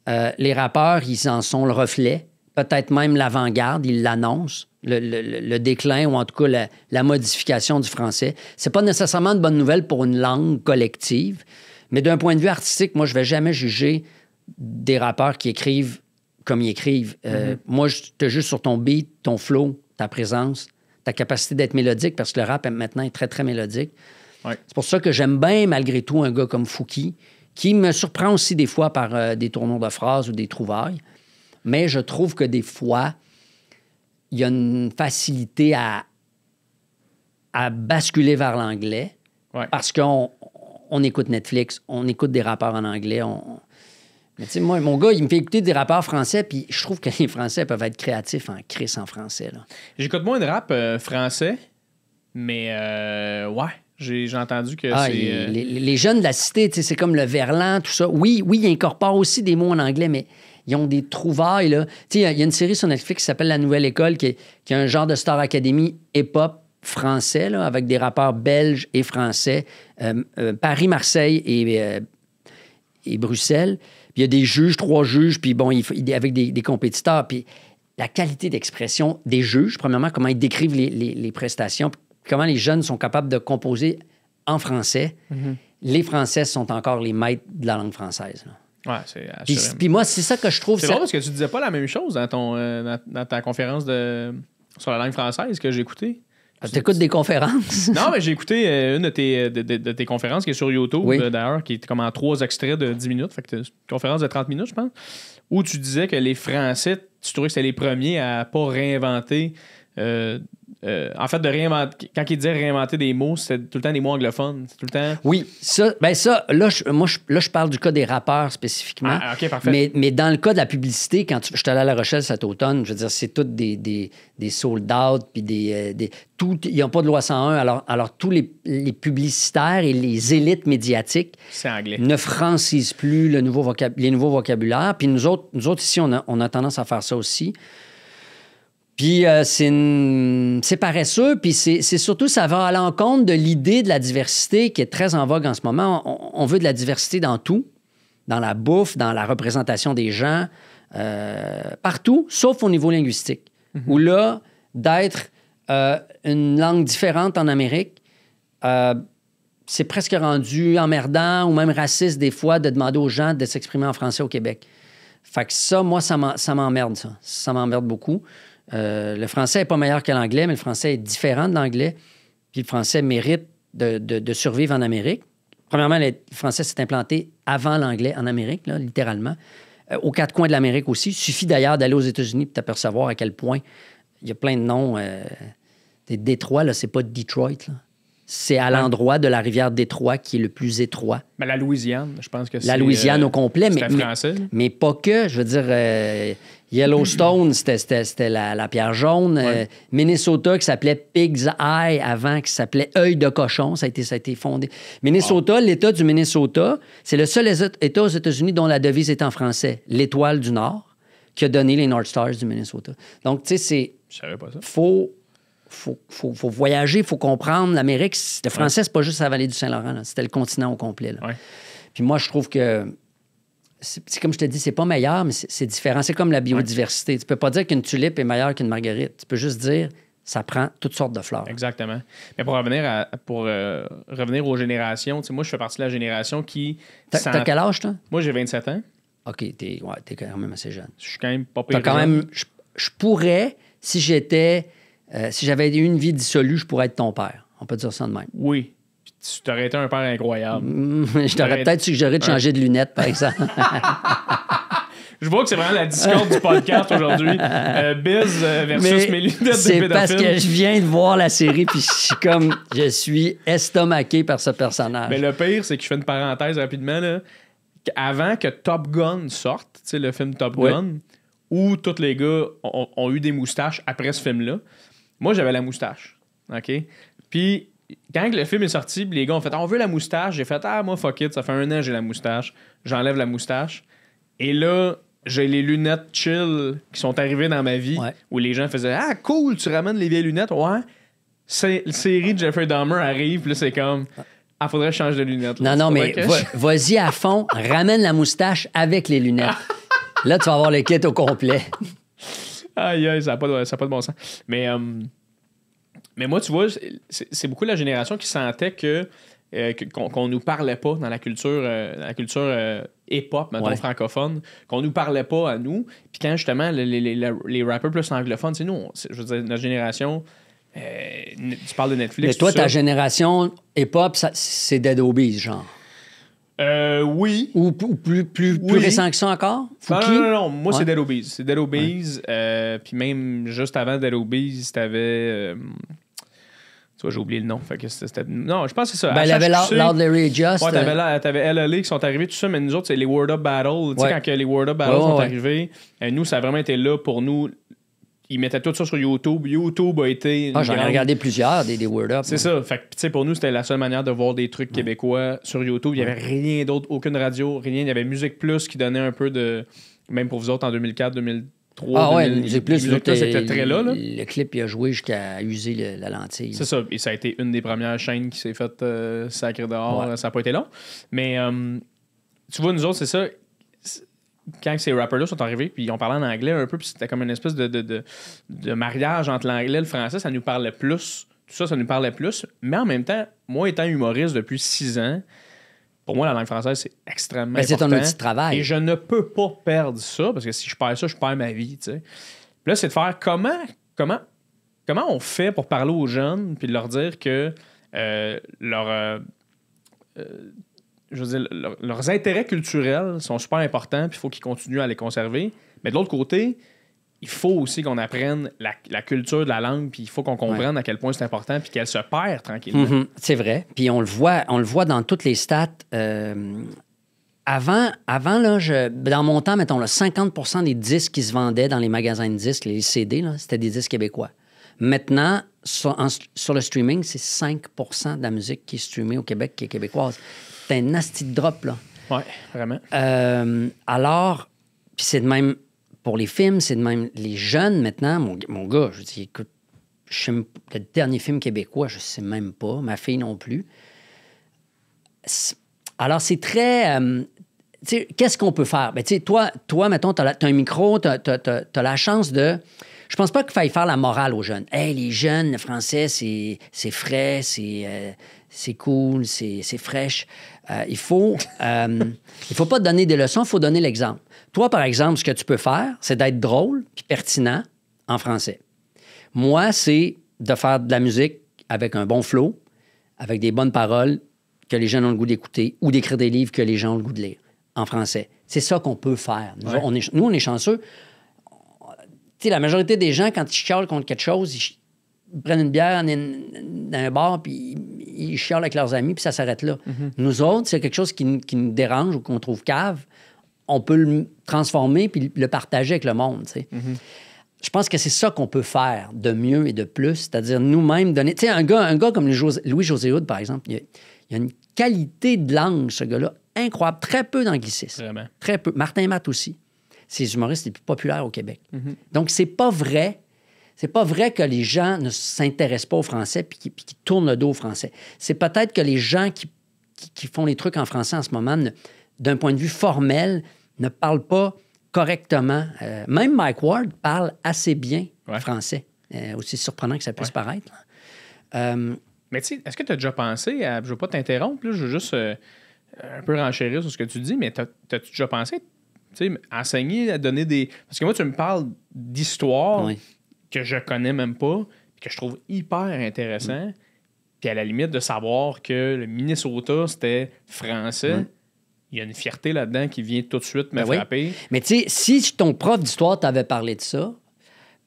Les rappeurs, ils en sont le reflet. Peut-être même l'avant-garde, ils l'annoncent. Le déclin ou en tout cas la modification du français. C'est pas nécessairement de bonnes nouvelles pour une langue collective, mais d'un point de vue artistique, moi, je vais jamais juger des rappeurs qui écrivent comme ils écrivent. Moi, je te juge sur ton beat, ton flow, ta présence, ta capacité d'être mélodique, parce que le rap, maintenant, est très, très mélodique. Ouais. C'est pour ça que j'aime bien, malgré tout, un gars comme Fouki, qui me surprend aussi des fois par des tournures de phrases ou des trouvailles. Mais je trouve que des fois, il y a une facilité à basculer vers l'anglais parce qu'on écoute Netflix, on écoute des rappeurs en anglais. Mais tu sais, moi, mon gars, il me fait écouter des rappeurs français, puis je trouve que les Français peuvent être créatifs en crisse en français. Là. J'écoute moins de rap français, mais j'ai entendu que c'est... Les jeunes de la cité, c'est comme le verlan, tout ça. Oui, ils incorporent aussi des mots en anglais, mais ils ont des trouvailles. Il y a une série sur Netflix qui s'appelle La Nouvelle École, qui est un genre de Star Academy hip-hop français, là, avec des rappeurs belges et français, Paris, Marseille et Bruxelles. Puis il y a des juges, 3 juges, puis bon, avec des compétiteurs. Puis la qualité d'expression des juges, premièrement, comment ils décrivent les prestations, comment les jeunes sont capables de composer en français. Mm-hmm. Les Français sont encore les maîtres de la langue française. Là. Ouais, c'est assurément. Puis moi, c'est ça que je trouve... C'est drôle parce que tu disais pas la même chose dans ta conférence sur la langue française que j'ai écoutée. Tu écoutes des conférences? Non, mais j'ai écouté une de tes conférences qui est sur YouTube, d'ailleurs, qui est comme en 3 extraits de 10 minutes. Fait que c'est une conférence de 30 minutes, je pense, où tu disais que les Français, tu trouvais que c'était les premiers à pas réinventer... en fait, de réinventer... Quand ils disaient réinventer des mots, c'était tout le temps des mots anglophones. C'est tout le temps... Oui, ça, là, je parle du cas des rappeurs spécifiquement. Ah, OK, parfait. Mais dans le cas de la publicité, quand je suis allé à La Rochelle cet automne, je veux dire, c'est toutes des sold out, puis il n'y a pas de loi 101. Alors tous les publicitaires et les élites médiatiques c'est anglais. Ne francisent plus les nouveaux vocabulaires. Puis nous autres ici, on a tendance à faire ça aussi. Puis c'est paresseux, puis c'est surtout, ça va à l'encontre de l'idée de la diversité qui est très en vogue en ce moment. On veut de la diversité dans tout, dans la bouffe, dans la représentation des gens, partout, sauf au niveau linguistique. Mm-hmm. Où là, d'être une langue différente en Amérique, c'est presque rendu emmerdant ou même raciste des fois de demander aux gens de s'exprimer en français au Québec. Fait que ça, moi, ça m'emmerde, ça. Ça m'emmerde beaucoup. Le français n'est pas meilleur que l'anglais, mais le français est différent de l'anglais. Puis le français mérite de survivre en Amérique. Premièrement, le français s'est implanté avant l'anglais en Amérique, là, littéralement. Aux 4 coins de l'Amérique aussi. Il suffit d'ailleurs d'aller aux États-Unis pour t'apercevoir à quel point il y a plein de noms. Détroit, là, c'est pas Detroit, là. C'est à l'endroit de la rivière Détroit qui est le plus étroit. Mais la Louisiane, je pense que c'est... La Louisiane au complet. C'est français. Mais pas que. Je veux dire, Yellowstone, c'était la pierre jaune. Ouais. Minnesota, qui s'appelait Pig's Eye avant, qui s'appelait Œil de cochon. Ça a été fondé. Minnesota, l'État du Minnesota, c'est le seul État aux États-Unis dont la devise est en français. L'Étoile du Nord, qui a donné les North Stars du Minnesota. Donc, tu sais, c'est... Je savais pas ça. Faut voyager, il faut comprendre. L'Amérique, le français, c'est pas juste la vallée du Saint-Laurent, là. C'était le continent au complet. Là. Ouais. Puis moi, je trouve que, c'est comme je te dis, c'est pas meilleur, mais c'est différent. C'est comme la biodiversité. Ouais. Tu peux pas dire qu'une tulipe est meilleure qu'une marguerite. Tu peux juste dire, ça prend toutes sortes de fleurs. Exactement. Mais pour revenir aux générations, moi, je fais partie de la génération qui... T'as quel âge, toi? Moi, j'ai 27 ans. OK, t'es quand même assez jeune. Je suis quand même pas pire. Je pourrais, si j'avais eu une vie dissolue, je pourrais être ton père. On peut dire ça de même. Oui. Tu t'aurais été un père incroyable. Je t'aurais peut-être suggéré de changer de lunettes, par exemple. Je vois que c'est vraiment la discorde du podcast aujourd'hui. Biz versus mes lunettes de pédophile. C'est parce que je viens de voir la série puis je suis estomaqué par ce personnage. Mais le pire, c'est que je fais une parenthèse rapidement. Là. Avant que Top Gun sorte, tu sais, le film Top Gun, où tous les gars ont eu des moustaches après ce film-là, moi, j'avais la moustache. OK? Puis, quand le film est sorti, les gars ont fait « on veut la moustache », j'ai fait « moi, fuck it, ça fait 1 an que j'ai la moustache. » J'enlève la moustache. Et là, j'ai les lunettes chill qui sont arrivées dans ma vie, où les gens faisaient « ah, cool, tu ramènes les vieilles lunettes. » Ouais. Série de Jeffrey Dahmer arrive, puis là, c'est comme « ah, faudrait que je change de lunettes. » Non, mais vas-y à fond, ramène la moustache avec les lunettes. Là, tu vas avoir le kit au complet. Aïe, ça n'a pas de bon sens. Mais moi, tu vois, c'est beaucoup la génération qui sentait qu'on nous parlait pas dans la culture hip-hop, mettons, francophone, qu'on nous parlait pas à nous. Puis quand, justement, les rappeurs plus anglophones, c'est nous, je veux dire, notre génération, tu parles de Netflix. Mais toi, ta génération hip-hop, c'est Dead Obies, genre? Oui. Ou plus récent que ça encore? Non. Moi, c'est Dead Obies. C'est Dead Obies. Puis même juste avant Dead Obies, t'avais... tu vois, j'ai oublié le nom. Fait que c'était... Non, je pense que c'est ça. Ben, il y avait Loud Larry Just. Ouais, t'avais LLA qui sont arrivés, tout ça, mais nous autres, c'est les Word Up Battle. Tu sais, quand les Word Up Battle sont arrivés, nous, ça a vraiment été là pour nous. Ils mettaient tout ça sur YouTube. YouTube a été... j'en ai regardé plusieurs, des Word Up. C'est ça. Fait que, tu sais, pour nous, c'était la seule manière de voir des trucs québécois sur YouTube. Il n'y avait rien d'autre, aucune radio, rien. Il y avait Musique Plus qui donnait un peu de... Même pour vous autres, en 2004, 2003, Musique Plus, c'était très là. Le clip, il a joué jusqu'à user la lentille. C'est ça. Et ça a été une des premières chaînes qui s'est faite sacrée dehors. Ça n'a pas été long. Mais, tu vois, nous autres, c'est ça... Quand ces rappers-là sont arrivés, puis ils ont parlé en anglais un peu, puis c'était comme une espèce de mariage entre l'anglais et le français, ça nous parlait plus. Tout ça, ça nous parlait plus. Mais en même temps, moi, étant humoriste depuis 6 ans, pour moi, la langue française, c'est extrêmement important. C'est ton outil de travail. Et je ne peux pas perdre ça, parce que si je perds ça, je perds ma vie, tu sais. Puis là, c'est de faire comment on fait pour parler aux jeunes, puis de leur dire que je veux dire, leurs intérêts culturels sont super importants, puis il faut qu'ils continuent à les conserver. Mais de l'autre côté, il faut aussi qu'on apprenne la culture de la langue, puis il faut qu'on comprenne à quel point c'est important, puis qu'elle se perd tranquillement. Mm-hmm. C'est vrai. Puis on le voit dans toutes les stats. Avant là, dans mon temps, mettons, là, 50% des disques qui se vendaient dans les magasins de disques, les CD, là, c'était des disques québécois. Maintenant, sur le streaming, c'est 5% de la musique qui est streamée au Québec qui est québécoise. C'est un nasty drop, là. Oui, vraiment. Alors, puis c'est de même pour les films, c'est de même les jeunes maintenant. Mon gars, je dis, écoute, le dernier film québécois, je sais même pas. Ma fille non plus. Alors, c'est très... tu sais, qu'est-ce qu'on peut faire? Ben, tu sais, toi, mettons, t'as un micro, t'as la chance de... Je pense pas qu'il faille faire la morale aux jeunes. Hey, les jeunes, le français, c'est frais, c'est cool, c'est fraîche. Il faut pas te donner des leçons, il faut donner l'exemple. Toi, par exemple, ce que tu peux faire, c'est d'être drôle puis pertinent en français. Moi, c'est de faire de la musique avec un bon flow, avec des bonnes paroles que les jeunes ont le goût d'écouter ou d'écrire des livres que les gens ont le goût de lire en français. C'est ça qu'on peut faire. Nous, on est chanceux. Tu sais, la majorité des gens, quand ils chialent contre quelque chose, ils prennent une bière dans un bar, puis ils chialent avec leurs amis, puis ça s'arrête là. Mm-hmm. Nous autres, c'est quelque chose qui nous dérange ou qu'on trouve cave, on peut le transformer puis le partager avec le monde, tu sais. Mm-hmm. Je pense que c'est ça qu'on peut faire de mieux et de plus, c'est-à-dire nous-mêmes donner... Tu sais, un gars comme Louis-José Hood, par exemple, il a une qualité de langue, ce gars-là, incroyable. Très peu d'anglicisme. Vraiment. Très peu. Martin Matt aussi. C'est les humoristes les plus populaires au Québec. Mm-hmm. Donc, c'est pas vrai que les gens ne s'intéressent pas au français puis qui tournent le dos au français. C'est peut-être que les gens qui font les trucs en français en ce moment, d'un point de vue formel, ne parlent pas correctement. Même Mike Ward parle assez bien français. Aussi surprenant que ça puisse paraître. Mais tu sais, est-ce que tu as déjà pensé à... Je veux pas t'interrompre, là, je veux juste un peu renchérir sur ce que tu dis, mais t'as-tu déjà pensé... Tu sais, enseigner, à donner des... Parce que moi, tu me parles d'histoire que je connais même pas, que je trouve hyper intéressant, puis à la limite de savoir que le Minnesota, c'était français. Il y a une fierté là-dedans qui vient tout de suite me frapper. Oui. Mais tu sais, si ton prof d'histoire t'avait parlé de ça,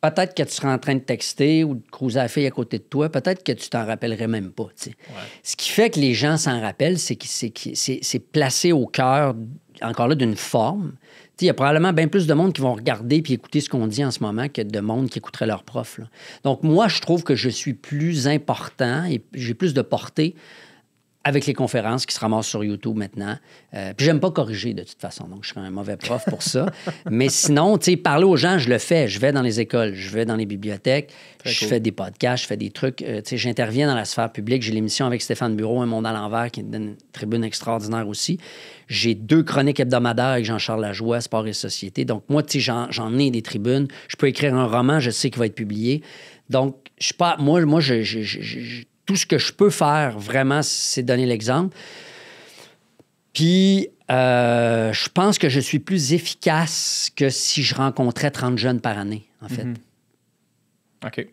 peut-être que tu serais en train de texter ou de cruiser la fille à côté de toi, peut-être que tu t'en rappellerais même pas. Tu sais. Ce qui fait que les gens s'en rappellent, c'est que c'est placé au cœur, encore là, d'une forme. Il y a probablement bien plus de monde qui vont regarder puis écouter ce qu'on dit en ce moment que de monde qui écouterait leur prof. Là. Donc, moi, je trouve que je suis plus important et j'ai plus de portée avec les conférences qui se ramassent sur YouTube maintenant. Puis j'aime pas corriger de toute façon, donc je serais un mauvais prof pour ça. Mais sinon, tu sais, parler aux gens, je le fais. Je vais dans les écoles, je vais dans les bibliothèques, fais des podcasts, je fais des trucs. Tu sais, j'interviens dans la sphère publique. J'ai l'émission avec Stéphane Bureau, Un monde à l'envers, qui est une tribune extraordinaire aussi. J'ai 2 chroniques hebdomadaires avec Jean-Charles Lajoie, Sport et Société. Donc moi, tu sais, j'en ai des tribunes. Je peux écrire un roman, je sais qu'il va être publié. Donc, je suis pas... Moi, tout ce que je peux faire, vraiment, c'est donner l'exemple. Puis, je pense que je suis plus efficace que si je rencontrais 30 jeunes par année, en fait. OK.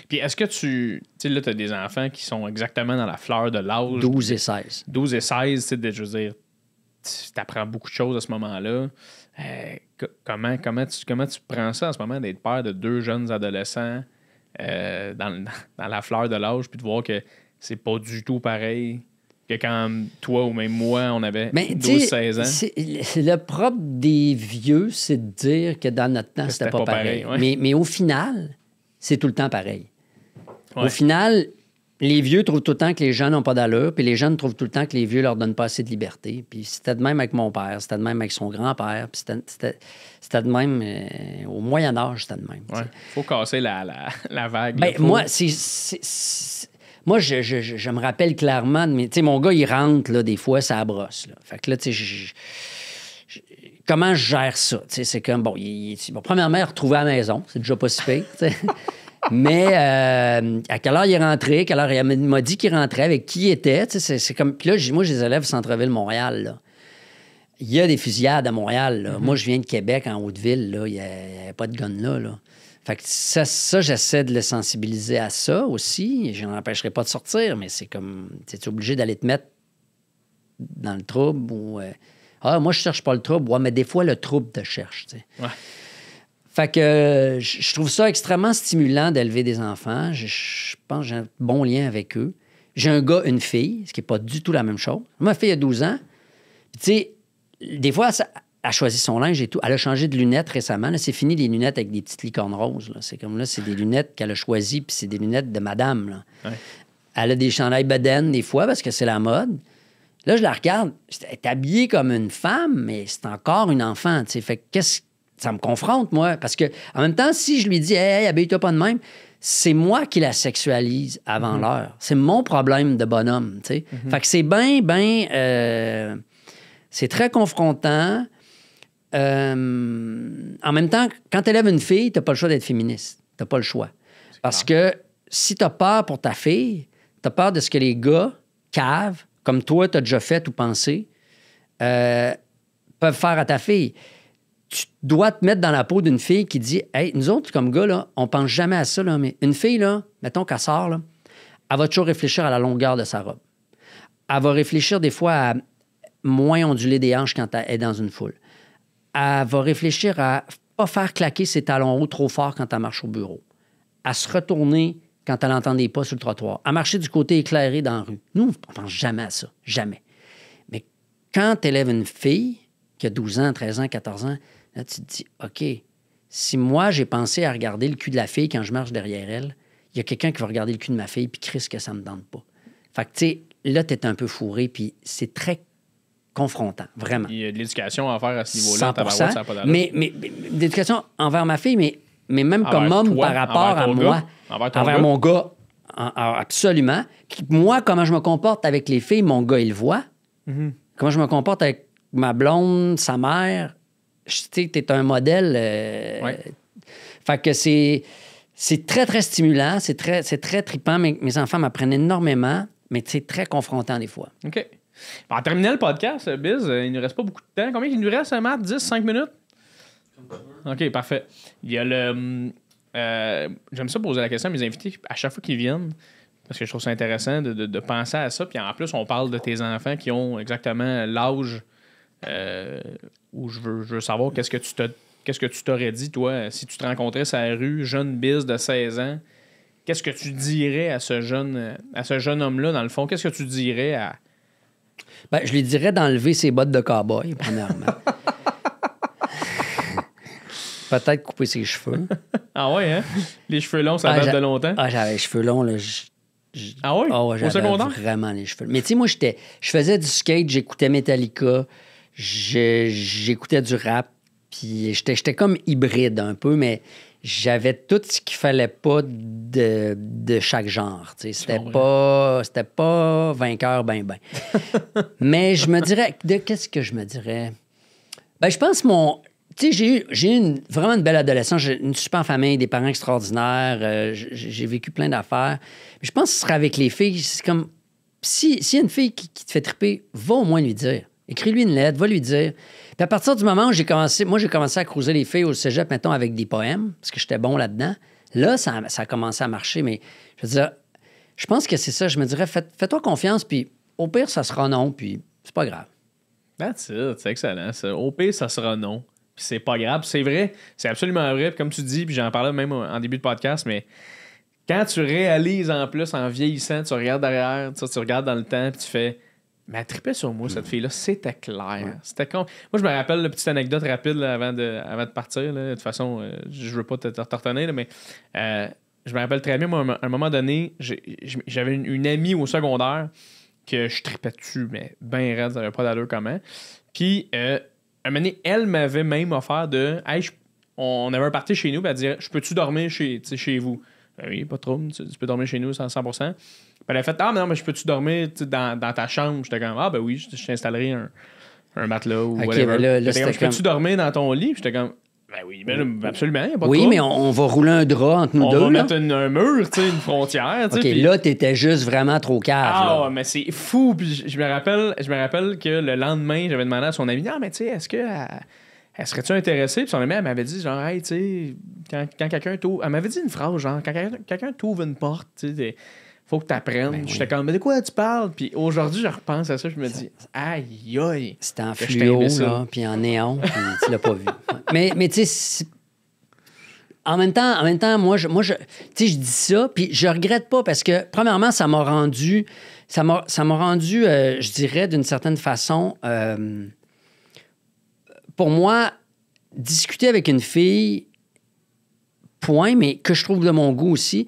Puis est-ce que tu sais, là, tu as des enfants qui sont exactement dans la fleur de l'âge. 12 et 16. 12 et 16, tu sais, je veux dire, tu apprends beaucoup de choses à ce moment-là. Comment tu prends ça en ce moment d'être père de 2 jeunes adolescents dans la fleur de l'âge, puis de voir que c'est pas du tout pareil que quand toi ou même moi, on avait 12-16 ans? C'est le propre des vieux, c'est de dire que dans notre temps, c'était pas pareil. Ouais. Mais au final, c'est tout le temps pareil. Ouais. Au final, les vieux trouvent tout le temps que les jeunes n'ont pas d'allure, puis les jeunes trouvent tout le temps que les vieux leur donnent pas assez de liberté. Puis c'était de même avec mon père, c'était de même avec son grand-père, puis c'était de même au Moyen Âge, c'était de même. Il faut casser la vague. Ben, moi, moi, je me rappelle clairement, mais tu sais, mon gars, il rentre, là, des fois, ça brosse. Là. Fait que là, tu sais, comment je gère ça? Tu sais, c'est comme, bon, premièrement, il est retrouvé à la maison, c'est déjà pas si pire, tu sais. Mais à quelle heure il est rentré? Quelle heure il m'a dit qu'il rentrait, avec qui il était? Tu sais, c'est comme... Puis là, moi, je les élève au Centre-Ville, Montréal, là. Il y a des fusillades à Montréal, là. Moi, je viens de Québec, en Haute-Ville, là. Il n'y a pas de gun là. Fait que ça, j'essaie de le sensibiliser à ça aussi. Je n'en empêcherai pas de sortir, mais c'est comme... Tu es obligé d'aller te mettre dans le trouble ou... moi, je cherche pas le trouble. Ouais, mais des fois, le trouble te cherche, tu sais. Ouais. Fait que je trouve ça extrêmement stimulant d'élever des enfants. Je pense que j'ai un bon lien avec eux. J'ai un gars, une fille, ce qui n'est pas du tout la même chose. Ma fille a 12 ans. Tu sais, des fois, elle a choisi son linge et tout. Elle a changé de lunettes récemment. Là, c'est fini les lunettes avec des petites licornes roses. Là. C'est comme là, c'est des lunettes qu'elle a choisies, puis c'est des lunettes de madame. Là. Ouais. Elle a des chandails bedaine des fois parce que c'est la mode. Là, je la regarde. Elle est habillée comme une femme, mais c'est encore une enfant. T'sais. Fait que ça me confronte, moi. Parce que en même temps, si je lui dis « Hey, habille-toi pas de même », c'est moi qui la sexualise avant l'heure. C'est mon problème de bonhomme. Fait que c'est c'est très confrontant. En même temps, quand tu élèves une fille, tu n'as pas le choix d'être féministe. Tu n'as pas le choix. Parce que si tu as peur pour ta fille, tu as peur de ce que les gars caves, comme toi, tu as déjà fait ou pensé, peuvent faire à ta fille. Tu dois te mettre dans la peau d'une fille qui dit « Hey, nous autres, comme gars, là, on pense jamais à ça, là, mais une fille, là, mettons qu'elle sort, là, elle va toujours réfléchir à la longueur de sa robe. Elle va réfléchir des fois à moins onduler des hanches quand elle est dans une foule. Elle va réfléchir à pas faire claquer ses talons hauts trop fort quand elle marche au bureau. À se retourner quand elle entend des pas sur le trottoir. À marcher du côté éclairé dans la rue. Nous, on pense jamais à ça. Jamais. Mais quand tu élèves une fille qui a 12 ans, 13 ans, 14 ans, là, tu te dis, OK, si moi, j'ai pensé à regarder le cul de la fille quand je marche derrière elle, il y a quelqu'un qui va regarder le cul de ma fille puis Christ que ça me tente pas. Fait que, tu sais, là, t'es un peu fourré puis c'est très confrontant, vraiment. Il y a de l'éducation à faire à ce niveau-là. 100%, ça n'a pas mais l'éducation envers ma fille, mais même comme homme par rapport à moi, envers mon gars, absolument. Moi, comment je me comporte avec les filles, mon gars, il le voit. Comment je me comporte avec ma blonde, sa mère, tu sais, t'es un modèle. Fait que c'est très, très stimulant, c'est très trippant. Mes enfants m'apprennent énormément, mais c'est très confrontant des fois. OK. En terminant le podcast, Biz, il ne nous reste pas beaucoup de temps. Combien il nous reste, Matt? 10, 5 minutes? OK, parfait. Il y a le... j'aime ça poser la question à mes invités à chaque fois qu'ils viennent, parce que je trouve ça intéressant de penser à ça. Puis en plus, on parle de tes enfants qui ont exactement l'âge où je veux savoir qu'est-ce que tu t'aurais dit, toi, si tu te rencontrais sur la rue, jeune Biz de 16 ans, qu'est-ce que tu dirais à ce jeune homme-là, dans le fond? Qu'est-ce que tu dirais à... Ben, je lui dirais d'enlever ses bottes de cow-boy, premièrement. Peut-être couper ses cheveux. Ah ouais, hein? Les cheveux longs, ça date de longtemps? Ah, j'avais les cheveux longs, là. Ah ouais? Oh, j'avais vraiment les cheveux. Mais tu sais, moi, je faisais du skate, j'écoutais Metallica, j'écoutais du rap, puis j'étais comme hybride un peu, mais j'avais tout ce qu'il fallait pas de chaque genre. C'était pas vainqueur, ben. Mais je me dirais... Qu'est-ce que je me dirais? Ben, je pense tu sais, j'ai eu vraiment une belle adolescence. J'ai une super famille, des parents extraordinaires. J'ai vécu plein d'affaires. Mais je pense que ce serait avec les filles. C'est comme... S'il y a une fille qui te fait triper, va au moins lui dire. Écris-lui une lettre, va lui dire. Puis à partir du moment où j'ai commencé à cruiser les filles au cégep, mettons, avec des poèmes, parce que j'étais bon là-dedans, là, ça a commencé à marcher. Mais je veux dire, je pense que c'est ça. Je me dirais, fais-toi confiance, puis au pire, ça sera non, puis c'est pas grave. That's it, c'est excellent. Ça. Au pire, ça sera non. Puis c'est pas grave. C'est vrai, c'est absolument vrai. Puis comme tu dis, puis j'en parlais même en début de podcast, mais quand tu réalises en plus, en vieillissant, tu regardes derrière, tu regardes dans le temps, puis tu fais... Mais elle tripait sur moi, cette fille-là. C'était clair. Ouais. C'était con. Moi, je me rappelle la petite anecdote rapide là, avant de partir. Là. De toute façon, je veux pas te retenir, là, mais je me rappelle très bien, moi, à un moment donné, j'avais une amie au secondaire que je tripais dessus, mais ben raide, ça n'avait pas d'allure comment. Puis, un moment donné, elle m'avait même offert de... Hey, on avait un party chez nous, puis elle disait, je peux-tu dormir chez vous? Ben oui, pas trop. Tu peux dormir chez nous 100%. Puis elle a fait, mais non, mais je peux-tu dormir dans ta chambre? J'étais comme, ben oui, je t'installerai un matelas ou whatever. Là, je peux-tu dormir dans ton lit? Puis j'étais comme, ben oui, ben, absolument, il n'y a pas de Oui, mais on va rouler un drap entre nous deux. On va mettre un mur, une frontière. OK, puis là, t'étais juste vraiment trop cave. Mais c'est fou. Puis je me rappelle que le lendemain, j'avais demandé à son ami, mais tu sais, est-ce que... Elle serait-tu intéressée? Puis son ami, elle m'avait dit, genre, hey, tu sais, quand quelqu'un t'ouvre... Elle m'avait dit une phrase, genre, quand quelqu'un t'ouvre une porte, tu sais, faut que tu apprennes. Ben oui. J'étais comme, mais de quoi tu parles? Puis aujourd'hui, je repense à ça, je me dis, aïe, aïe. C'était en fluo, là, puis en néon, puis tu l'as pas vu. Mais tu sais, en même temps, moi, tu sais, je dis ça, puis je regrette pas parce que, premièrement, ça m'a rendu, je dirais, d'une certaine façon... pour moi, discuter avec une fille, point, mais que je trouve de mon goût aussi,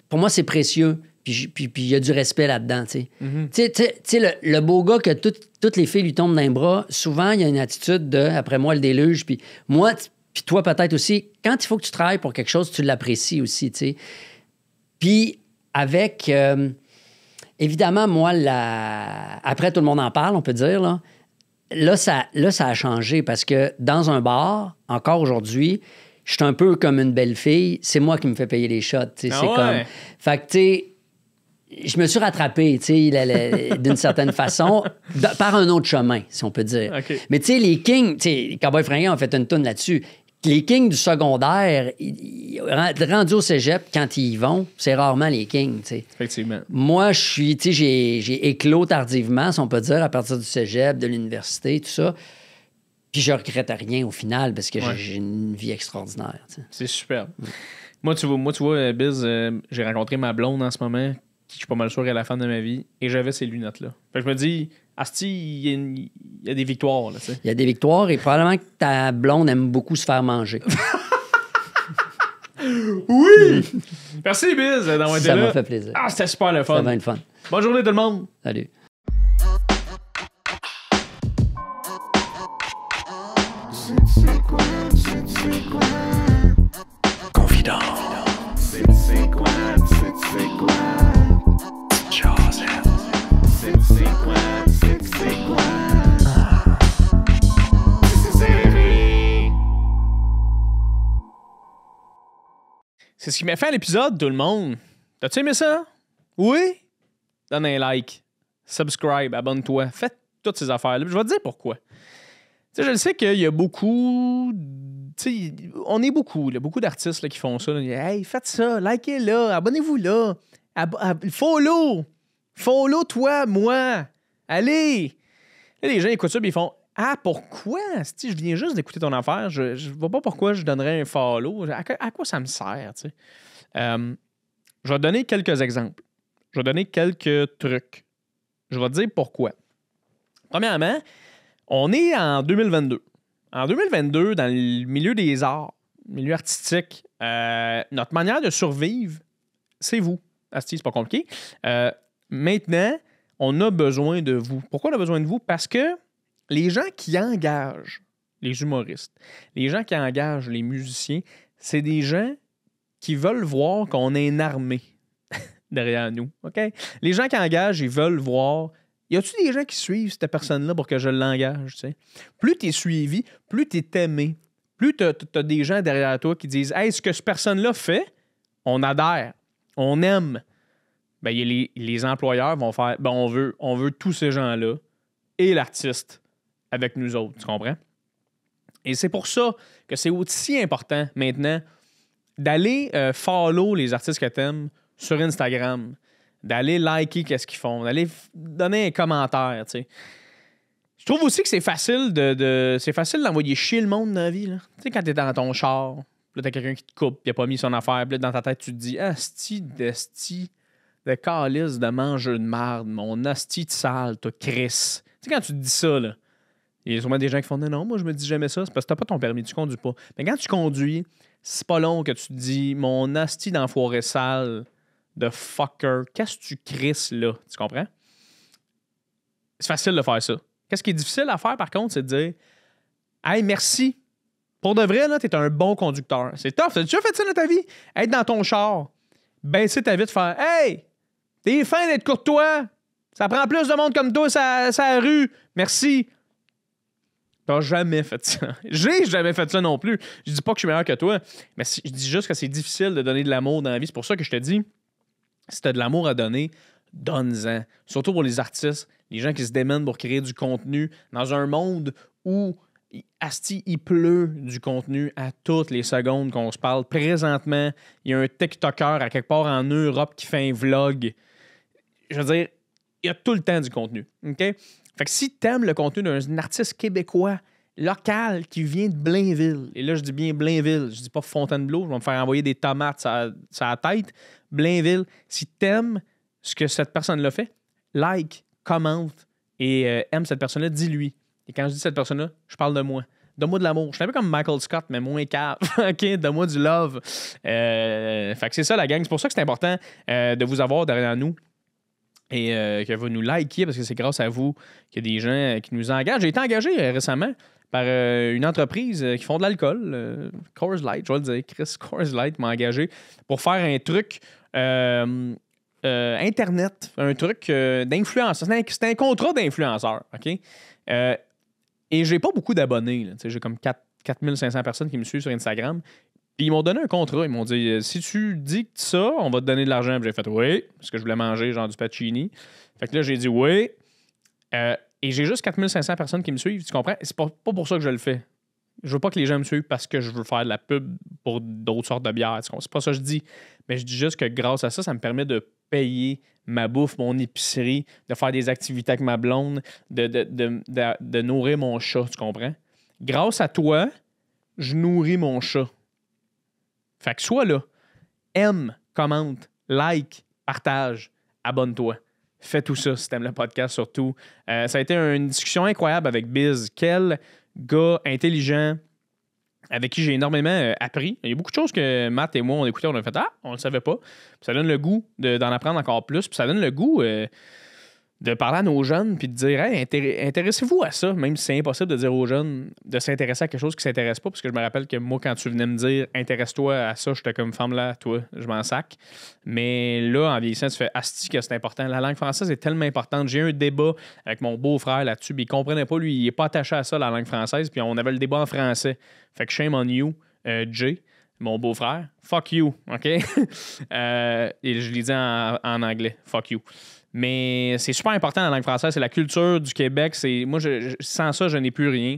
pour moi, c'est précieux. Puis il y a du respect là-dedans, tu sais. Mm-hmm. Tu sais, le beau gars que toutes les filles lui tombent dans les bras, souvent, il y a une attitude de « après moi, le déluge ». Puis moi, puis toi peut-être aussi, quand il faut que tu travailles pour quelque chose, tu l'apprécies aussi, tu sais. Puis avec... évidemment, moi, après, tout le monde en parle, on peut dire, là. Là, ça a changé parce que dans un bar, encore aujourd'hui, je suis un peu comme une belle fille. C'est moi qui me fais payer les shots. C'est comme... Fait que, tu sais, je me suis rattrapé, tu sais, d'une certaine façon, par un autre chemin, si on peut dire. Okay. Mais tu sais, les Kings, tu sais, les Cowboys Fringants ont fait une toune là-dessus. Les Kings du secondaire, rendus au cégep, quand ils y vont, c'est rarement les Kings, tu sais. Effectivement. Moi, j'ai éclos tardivement, si on peut dire, à partir du cégep, de l'université, tout ça. Puis je regrette rien au final, parce que j'ai une vie extraordinaire, tu sais. C'est super. Moi, tu vois, Biz, j'ai rencontré ma blonde en ce moment, qui je suis pas mal sûr qu'elle est la femme de ma vie, et j'avais ces lunettes-là. Fait que je me dis... Asti, il y a des victoires, là, tu sais. Il y a des victoires et probablement que ta blonde aime beaucoup se faire manger. Oui! Merci, Biz, d'avoir été là. Ça m'a fait plaisir. Ah, c'était super le fun. Ça va être fun. Bonne journée, tout le monde. Salut. Confident. C'est quoi? C'est ce qui m'a fait à l'épisode, tout le monde. T'as-tu aimé ça? Oui? Donne un like, subscribe, abonne-toi, fais toutes ces affaires-là. Je vais te dire pourquoi. Tu sais, je le sais qu'il y a beaucoup... Tu sais, on est beaucoup, là, beaucoup d'artistes là, qui font ça. Là. Hey, faites ça, likez là, abonnez-vous là. Follow! Follow toi, moi! Allez! Là, les gens écoutent ça et ils font ah, pourquoi? Si je viens juste d'écouter ton affaire, je ne vois pas pourquoi je donnerais un follow. À quoi ça me sert? Tu sais? Je vais te donner quelques exemples. Je vais te donner quelques trucs. Je vais te dire pourquoi. Premièrement, on est en 2022. En 2022, dans le milieu des arts, milieu artistique, notre manière de survivre, c'est vous. Asti, c'est pas compliqué. Maintenant, on a besoin de vous. Pourquoi on a besoin de vous? Parce que les gens qui engagent les humoristes, les gens qui engagent les musiciens, c'est des gens qui veulent voir qu'on a une armée derrière nous. OK? Les gens qui engagent, ils veulent voir... Y a-tu des gens qui suivent cette personne-là pour que je l'engage? Tu sais? Plus tu es suivi, plus tu es aimé, plus tu as des gens derrière toi qui disent « Hey, ce que cette personne-là fait, on adhère, on aime. » Ben, les employeurs vont faire « Ben, on veut tous ces gens-là et l'artiste avec nous autres, tu comprends? Et c'est pour ça que c'est aussi important maintenant d'aller follow les artistes que t'aimes sur Instagram, d'aller liker qu'est-ce qu'ils font, d'aller donner un commentaire, tu sais. Je trouve aussi que c'est facile c'est facile d'envoyer chier le monde dans la vie, là. Tu sais, quand t'es dans ton char, là, t'as quelqu'un qui te coupe, il a pas mis son affaire, puis là, dans ta tête, tu te dis « Asti de calice de mangeur de marde, mon asti de sale, toi, Chris. » Tu sais, quand tu te dis ça, là, il y a sûrement des gens qui font « Non, moi, je me dis jamais ça. C'est parce que t'as pas ton permis, tu conduis pas. » Mais quand tu conduis, c'est pas long que tu te dis « Mon asti d'enfoiré sale de fucker, qu'est-ce que tu crisses là? » Tu comprends? C'est facile de faire ça. Qu'est-ce qui est difficile à faire, par contre, c'est de dire « Hey, merci. Pour de vrai, là, t'es un bon conducteur. C'est tough. T'as déjà fait ça dans ta vie? Être dans ton char, baisser ta vie de faire « Hey, t'es fin d'être courtois. Ça prend plus de monde comme toi, ça la rue. Merci. » T'as jamais fait ça. J'ai jamais fait ça non plus. Je dis pas que je suis meilleur que toi, mais je dis juste que c'est difficile de donner de l'amour dans la vie. C'est pour ça que je te dis, si t'as de l'amour à donner, donne-en. Surtout pour les artistes, les gens qui se démènent pour créer du contenu dans un monde où asti, il pleut du contenu à toutes les secondes qu'on se parle. Présentement, il y a un TikToker à quelque part en Europe qui fait un vlog. Je veux dire, il y a tout le temps du contenu. OK? Fait que si t'aimes le contenu d'un artiste québécois local qui vient de Blainville, et là, je dis bien Blainville, je dis pas Fontainebleau, je vais me faire envoyer des tomates sur la tête. Blainville, si t'aimes ce que cette personne-là fait, like, commente et aime cette personne-là, dis-lui. Et quand je dis cette personne-là, je parle de moi. Donne-moi de l'amour. Je suis un peu comme Michael Scott, mais moins cave. OK? Donne-moi du love. Fait que c'est ça, la gang. C'est pour ça que c'est important de vous avoir derrière nous et que vous nous likiez, parce que c'est grâce à vous qu'il y a des gens qui nous engagent. J'ai été engagé récemment par une entreprise qui font de l'alcool. Coors Light, je vais le dire. Chris Coors Light m'a engagé pour faire un truc Internet. Un truc d'influenceur. C'était un contrat d'influenceur. OK? Et j'ai pas beaucoup d'abonnés. J'ai comme 4500 personnes qui me suivent sur Instagram. Puis ils m'ont donné un contrat. Ils m'ont dit si tu dis ça, on va te donner de l'argent. Puis j'ai fait oui, parce que je voulais manger genre du pacini. Fait que là, j'ai dit oui. Et j'ai juste 4500 personnes qui me suivent. Tu comprends? C'est pas pour ça que je le fais. Je veux pas que les gens me suivent parce que je veux faire de la pub pour d'autres sortes de bières. C'est pas ça que je dis. Mais je dis juste que grâce à ça, ça me permet de payer ma bouffe, mon épicerie, de faire des activités avec ma blonde, de nourrir mon chat, tu comprends? Grâce à toi, je nourris mon chat. Fait que sois là. Aime, commente, like, partage, abonne-toi. Fais tout ça si t'aimes le podcast surtout. Ça a été une discussion incroyable avec Biz. Quel gars intelligent avec qui j'ai énormément appris. Il y a beaucoup de choses que Matt et moi, on écoutait, on a fait « Ah, on le savait pas ». Puis ça donne le goût d'en apprendre encore plus. Puis ça donne le goût de parler à nos jeunes puis de dire « Hey, intéressez-vous à ça », même si c'est impossible de dire aux jeunes de s'intéresser à quelque chose qui ne s'intéresse pas. Parce que je me rappelle que moi, quand tu venais me dire « Intéresse-toi à ça », j'étais comme « Femme-là, toi, je m'en sac ». Mais là, en vieillissant, tu fais « Asti que c'est important ». La langue française est tellement importante. J'ai eu un débat avec mon beau-frère là-dessus, puis il comprenait pas, lui, il est pas attaché à ça, la langue française, puis on avait le débat en français. Fait que shame on you, Jay, mon beau-frère. Fuck you, OK? Et je l'ai dit en anglais. Fuck you. Mais c'est super important la langue française. C'est la culture du Québec. Moi, sans ça, je n'ai plus rien.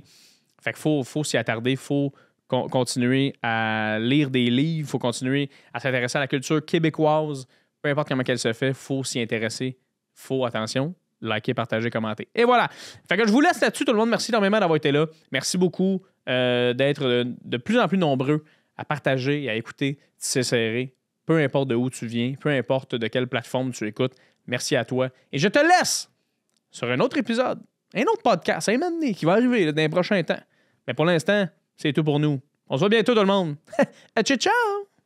Fait qu'il faut s'y attarder. Il faut continuer à lire des livres. Il faut continuer à s'intéresser à la culture québécoise. Peu importe comment elle se fait, il faut s'y intéresser. Faut, attention, liker, partager, commenter. Et voilà. Fait que je vous laisse là-dessus, tout le monde. Merci énormément d'avoir été là. Merci beaucoup d'être de plus en plus nombreux à partager et à écouter Tissé Serré. Peu importe de où tu viens, peu importe de quelle plateforme tu écoutes. Merci à toi. Et je te laisse sur un autre épisode, un autre podcast, un moment donné qui va arriver là, dans les prochains temps. Mais pour l'instant, c'est tout pour nous. On se voit bientôt, tout le monde. Ciao, ciao!